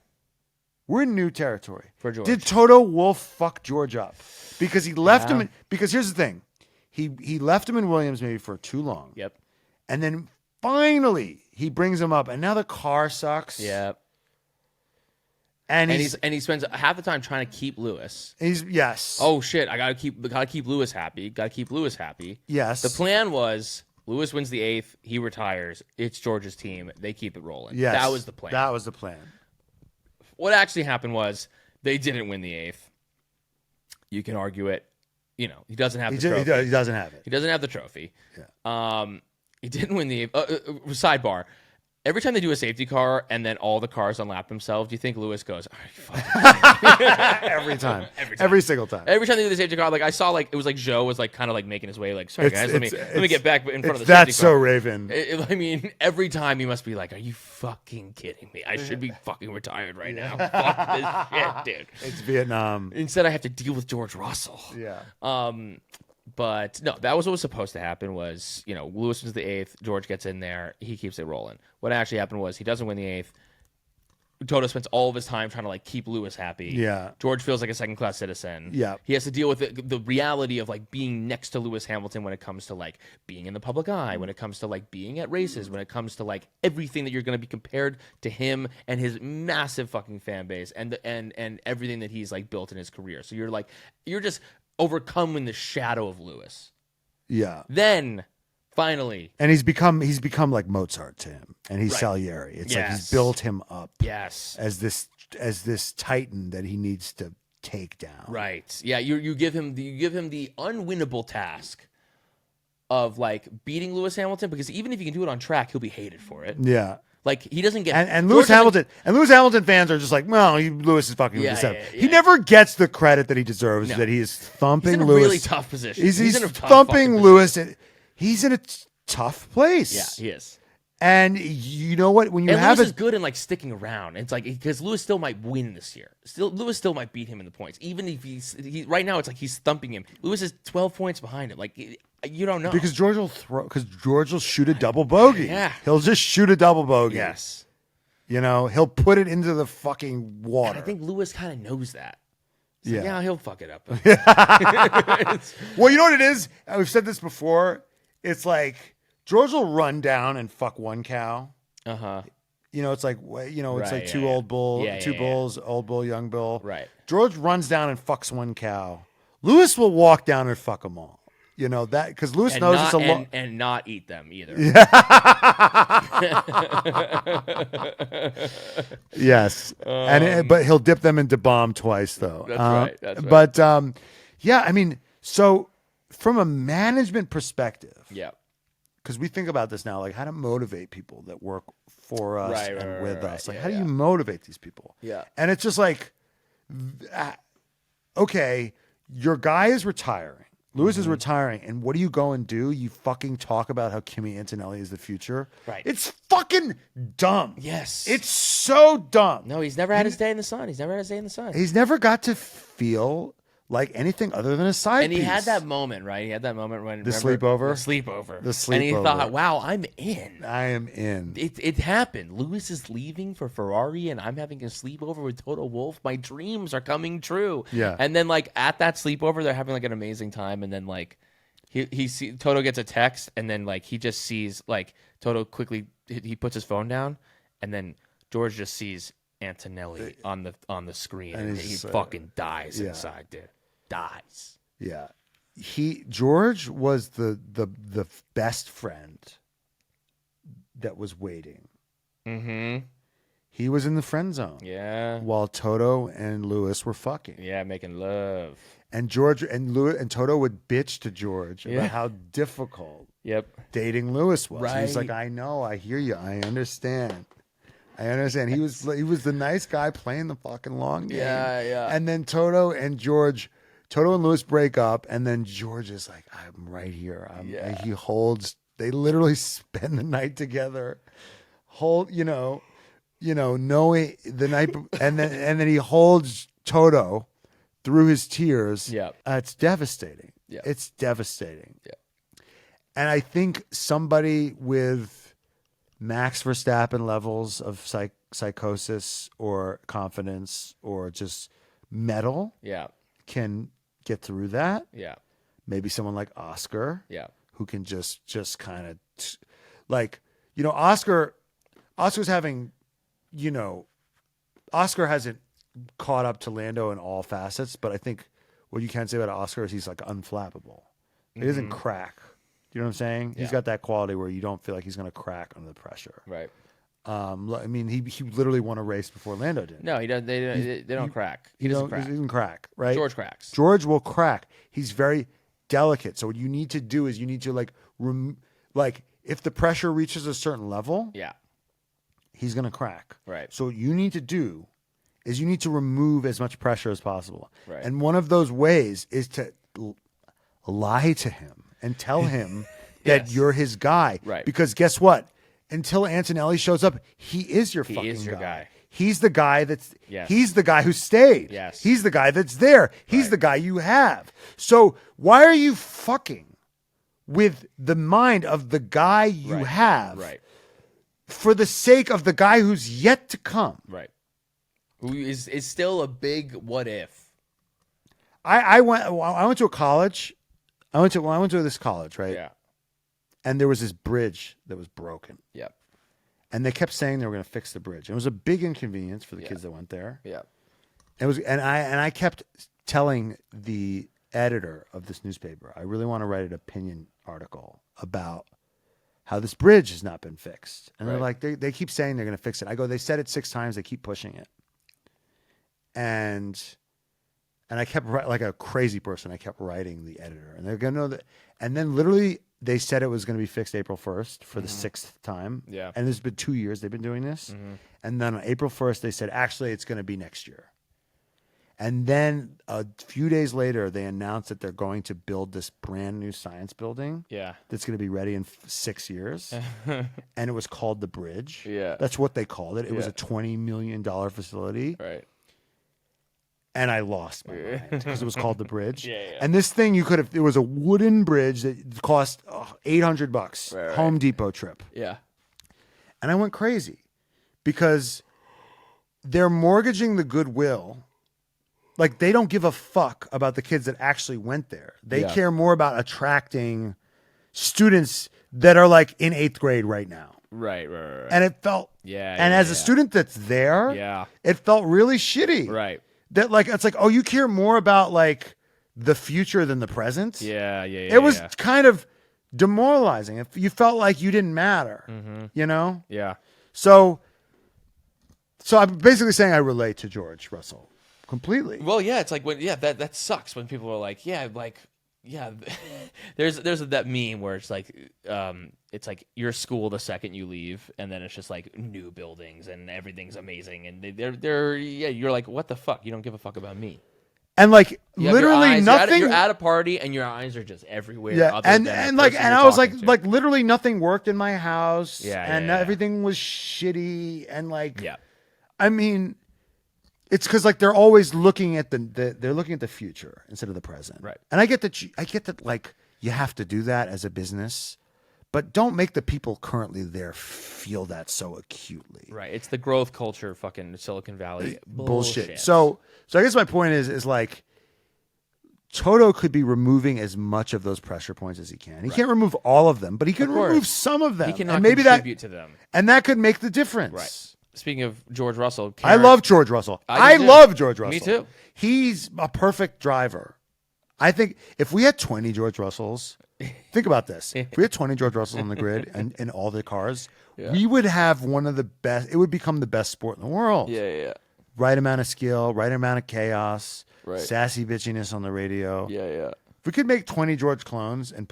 We're in new territory. For George. Did Toto Wolff fuck George up? Because he left him. Because here's the thing. He left him in Williams maybe for too long. Yep. And then finally he brings him up. And now the car sucks. Yep. And he spends half the time trying to keep Lewis. Yes. Oh shit! I gotta keep Lewis happy. Gotta keep Lewis happy. Yes. The plan was Lewis wins the 8th. He retires. It's George's team. They keep it rolling. Yes. That was the plan. That was the plan. What actually happened was they didn't win the 8th. You can argue it. He doesn't have the trophy. He doesn't have it. He doesn't have the trophy. Yeah. He didn't win the 8th. Sidebar. Every time they do a safety car and then all the cars unlap themselves, do you think Lewis goes, "Are you fucking kidding me?" Every time. Every single time. Every time they do the safety car, like I saw, like it was like Joe was like kind of like making his way, like, sorry guys, let me get back in front of the safety car. That's so Raven. Every time he must be like, "Are you fucking kidding me? I should be fucking retired right now. Fuck this shit, dude." It's Vietnam. Instead, I have to deal with George Russell. Yeah. But no, that was what was supposed to happen was, Lewis was the 8th. George gets in there. He keeps it rolling. What actually happened was he doesn't win the 8th. Toto spends all of his time trying to keep Lewis happy. Yeah. George feels like a second-class citizen. Yeah. He has to deal with the reality of being next to Lewis Hamilton when it comes to being in the public eye, when it comes to being at races, when it comes to everything that you're going to be compared to him and his massive fucking fan base and everything that he's built in his career. So you're just overcome in the shadow of Lewis. Yeah. Then finally, and he's become like Mozart to him, and he's Salieri. It's he's built him up, as this titan that he needs to take down. Right? Yeah. You give him the unwinnable task of beating Lewis Hamilton, because even if you can do it on track, he'll be hated for it. Yeah. He doesn't get and Lewis Hamilton Fans are just well, Lewis is fucking He never gets the credit that he deserves. No. That he is thumping he's in a Lewis. Really tough position. He's in a tough thumping Lewis. He's in a tough place. Yeah, he is. And you know what? When you and have Lewis is good in sticking around. It's because Lewis still might win this year. Lewis still might beat him in the points, even if he right now it's he's thumping him. Lewis is 12 points behind him. You don't know, because George will shoot a double bogey. Yeah, he'll just shoot a double bogey. Yes, he'll put it into the fucking water. And I think Lewis kind of knows that. Yeah, he'll fuck it up. Well, you know what it is? We've said this before. It's George will run down and fuck one cow. Uh-huh. It's two old bulls, bulls, old bull, young bull. Right. George runs down and fucks one cow. Lewis will walk down and fuck them all. That because Lewis knows it's a lot, and not eat them either. Yes, but he'll dip them into bomb twice though. That's right. That's right. But so from a management perspective, because we think about this now, how to motivate people that work for us and with us. How do you motivate these people? Yeah, and it's just okay, your guy is retiring. Lewis is retiring, and what do you go and do? You fucking talk about how Kimi Antonelli is the future. Right. It's fucking dumb. Yes. It's so dumb. No, he's never had his day in the sun. He's never got to feel like anything other than a side piece. And he had that moment, right? He had that moment when the sleepover. And he thought, "Wow, I'm in. I am in." It happened. Lewis is leaving for Ferrari, and I'm having a sleepover with Toto Wolff. My dreams are coming true. Yeah. And then at that sleepover, they're having an amazing time. And then Toto gets a text, and then he just sees Toto quickly. He puts his phone down, and then George just sees Antonelli on the screen, and he fucking dies inside, dude. Dies. Yeah. George was the best friend that was waiting. Mm-hmm. He was in the friend zone. Yeah. While Toto and Lewis were fucking. Yeah, making love. And George and Toto would bitch to George about how difficult dating Lewis was. Right. He was like, "I know, I hear you, I understand." He was the nice guy playing the fucking long game. Yeah. And then Toto and Lewis break up, and then George is like, "I'm right here." And he holds. They literally spend the night together. Knowing the night, and then he holds Toto through his tears. Yeah, it's devastating. Yeah, it's devastating. Yeah, and I think somebody with Max Verstappen levels of psychosis or confidence or just metal, can get through that. Yeah. Maybe someone like Oscar. Yeah. Who can just kind of Oscar's having, Oscar hasn't caught up to Lando in all facets, but I think what you can say about Oscar is he's unflappable. He doesn't crack. You know what I'm saying? Yeah. He's got that quality where you don't feel like he's going to crack under the pressure. Right. He literally won a race before Lando did. No, he doesn't. They don't crack. He doesn't crack. He doesn't crack, right? George cracks. George will crack. He's very delicate. So what you need to do is you need to if the pressure reaches a certain level, he's going to crack. Right. So what you need to do is you need to remove as much pressure as possible. Right. And one of those ways is to lie to him and tell him that you're his guy. Right. Because guess what? Until Antonelli shows up, he is your fucking guy. he's the guy that's Yes. he's the guy who stayed. Yes. He's the guy that's there. He's the guy you have. So why are you fucking with the mind of the guy you have Right. for the sake of the guy who's yet to come? Right. Who is still a big what if. I went to a college. I went to this college, right? Yeah. And there was this bridge that was broken. Yep. And they kept saying they were going to fix the bridge. It was a big inconvenience for the kids that went there. Yeah. I kept telling the editor of this newspaper, I really want to write an opinion article about how this bridge has not been fixed. And they're like, they keep saying they're going to fix it. I go, they said it 6 times. They keep pushing it. And I kept like a crazy person. I kept writing the editor, and they're going to know that. And then literally they said it was going to be fixed April 1st for the 6th time. Yeah. And it's been 2 years they've been doing this. And then on April 1st, they said, actually, it's going to be next year. And then a few days later, they announced that they're going to build this brand new science building. Yeah. That's going to be ready in 6 years. And it was called the Bridge. Yeah. That's what they called it. It was a $20 million facility. Right. And I lost my mind because it was called the Bridge. Yeah. And this thing it was a wooden bridge that cost $800. Right. Home Depot trip. Yeah. And I went crazy because they're mortgaging the goodwill. Like, they don't give a fuck about the kids that actually went there. They care more about attracting students that are like in 8th grade right now. Right. And it felt, and as a student that's there, it felt really shitty. Right. That like, it's like, oh, you care more about like the future than the present. Yeah. It was kind of demoralizing. You felt like you didn't matter, you know? Yeah. So I'm basically saying I relate to George Russell completely. Well, yeah, it's like that sucks when people are like, there's that meme where it's like your school the second you leave, and then it's just like new buildings and everything's amazing, and you're like, what the fuck? You don't give a fuck about me. And like literally nothing. You're at a party and your eyes are just everywhere. Yeah, and I was like literally nothing worked in my house. Everything was shitty, and like I mean. It's because like they're always looking at they're looking at the future instead of the present, right? And I get that like you have to do that as a business, but don't make the people currently there feel that so acutely, right? It's the growth culture, fucking Silicon Valley bullshit. So I guess my point is like Toto could be removing as much of those pressure points as he can. He can't remove all of them, but he can remove some of them. He cannot and maybe contribute to them, and that could make the difference, right? Speaking of George Russell, I love George Russell. I love George Russell. Me too. He's a perfect driver. I think if we had 20 George Russells, think about this. If we had 20 George Russells on the grid and in all the cars, we would have one of the best. It would become the best sport in the world. Yeah. Right amount of skill, right amount of chaos, right. Sassy bitchiness on the radio. Yeah. If we could make 20 George clones and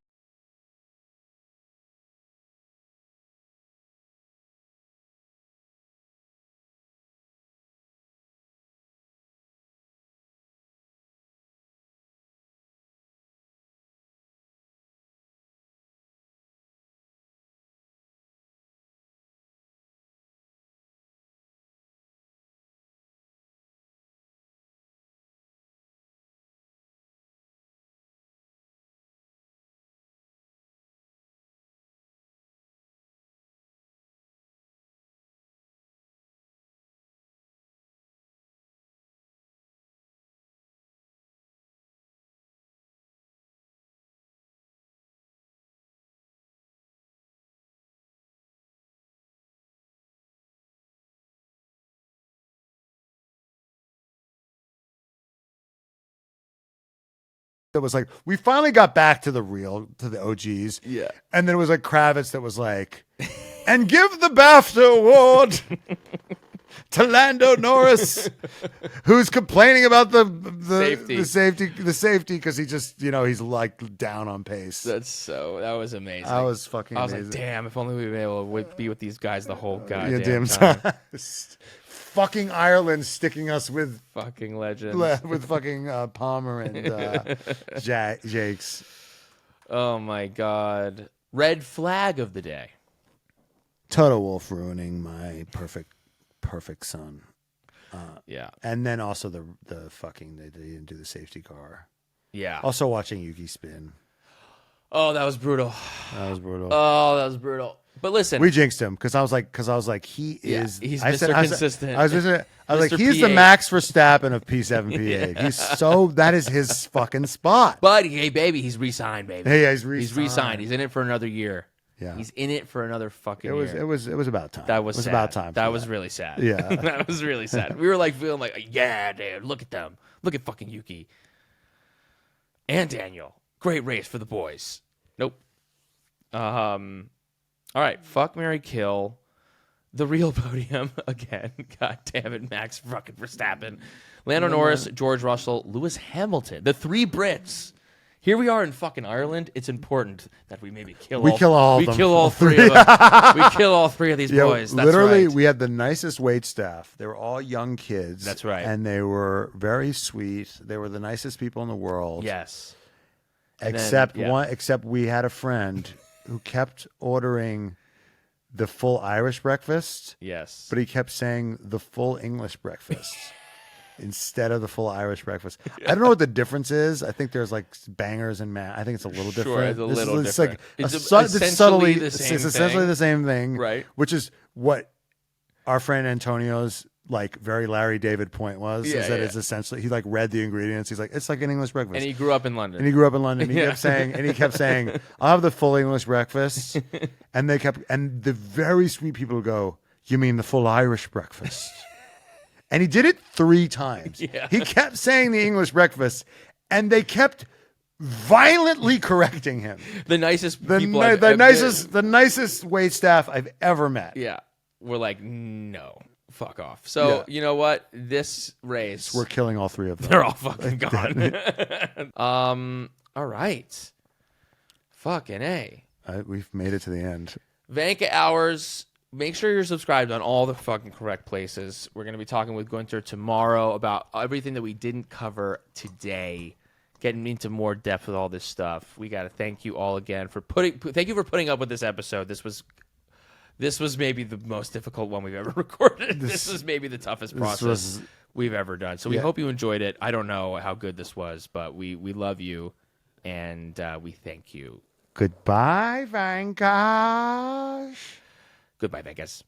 that was like, we finally got back to the OGs. Yeah. And then it was like Kravitz that was like, and give the BAFTA award to Lando Norris, who's complaining about the safety because he just, he's like down on pace. That was amazing. I was fucking amazing. Like, damn, if only we'd been able to be with these guys the whole goddamn time. Fucking Ireland sticking us with fucking legends. With fucking Palmer and Jacques. Oh my God. Red flag of the day. Toto Wolff ruining my perfect perfect son. Yeah. And then also the fucking they didn't do the safety car. Yeah. Also watching Yuki spin. Oh, that was brutal. That was brutal. Oh, that was brutal. But listen, we jinxed him because I was like, he is. He's I Mr. said, Consistent. I was like, Mr. he's the P8. Max Verstappen of P7, P8. He's that is his fucking spot. But hey, baby, he's re-signed, baby. Hey, he's re-signed. He's in it for another year. Yeah, he's in it for another fucking year. It was about time. That was it was sad. about time. That was really sad. Yeah, that was really sad. We were like feeling like, yeah, dude, look at them. Look at fucking Yuki and Daniel. Great race for the boys. Nope. All right, fuck, marry, kill. The real podium again. God damn it, Max fucking Verstappen, Lando Norris, George Russell, Lewis Hamilton. The three Brits. Here we are in fucking Ireland. It's important that we maybe kill all of them. We kill all three of them. We kill all three of these boys. That's literally, right. we had the nicest wait staff. They were all young kids. That's right. And they were very sweet. They were the nicest people in the world. Yes. Except we had a friend who kept ordering the full Irish breakfast. Yes. But he kept saying the full English breakfast instead of the full Irish breakfast. I don't know what the difference is. I think there's like bangers and I think it's a little different. Sure, it's a little different. It's essentially the same thing. Right. Which is what our friend Antonio's like very Larry David point was. It's essentially he like read the ingredients. He's like, it's like an English breakfast. And he grew up in London. He kept saying, I'll have the full English breakfast. And the very sweet people go, you mean the full Irish breakfast? And he did it 3 times. Yeah. He kept saying the English breakfast, and they kept violently correcting him. The nicest the people. The nicest wait staff I've ever met. Yeah. We're like, no, fuck off. So, you know what? This race. We're killing all 3 of them. They're all fucking gone. All right. Fucking A. We've made it to the end. Vanka Hours. Make sure you're subscribed on all the fucking correct places. We're going to be talking with Gunther tomorrow about everything that we didn't cover today, getting into more depth with all this stuff. We got to thank you all again for thank you for putting up with this episode. This was maybe the most difficult one we've ever recorded. This was maybe the toughest process we've ever done. So we hope you enjoyed it. I don't know how good this was, but we love you and we thank you. Goodbye, Vankash. Goodbye, Vegas.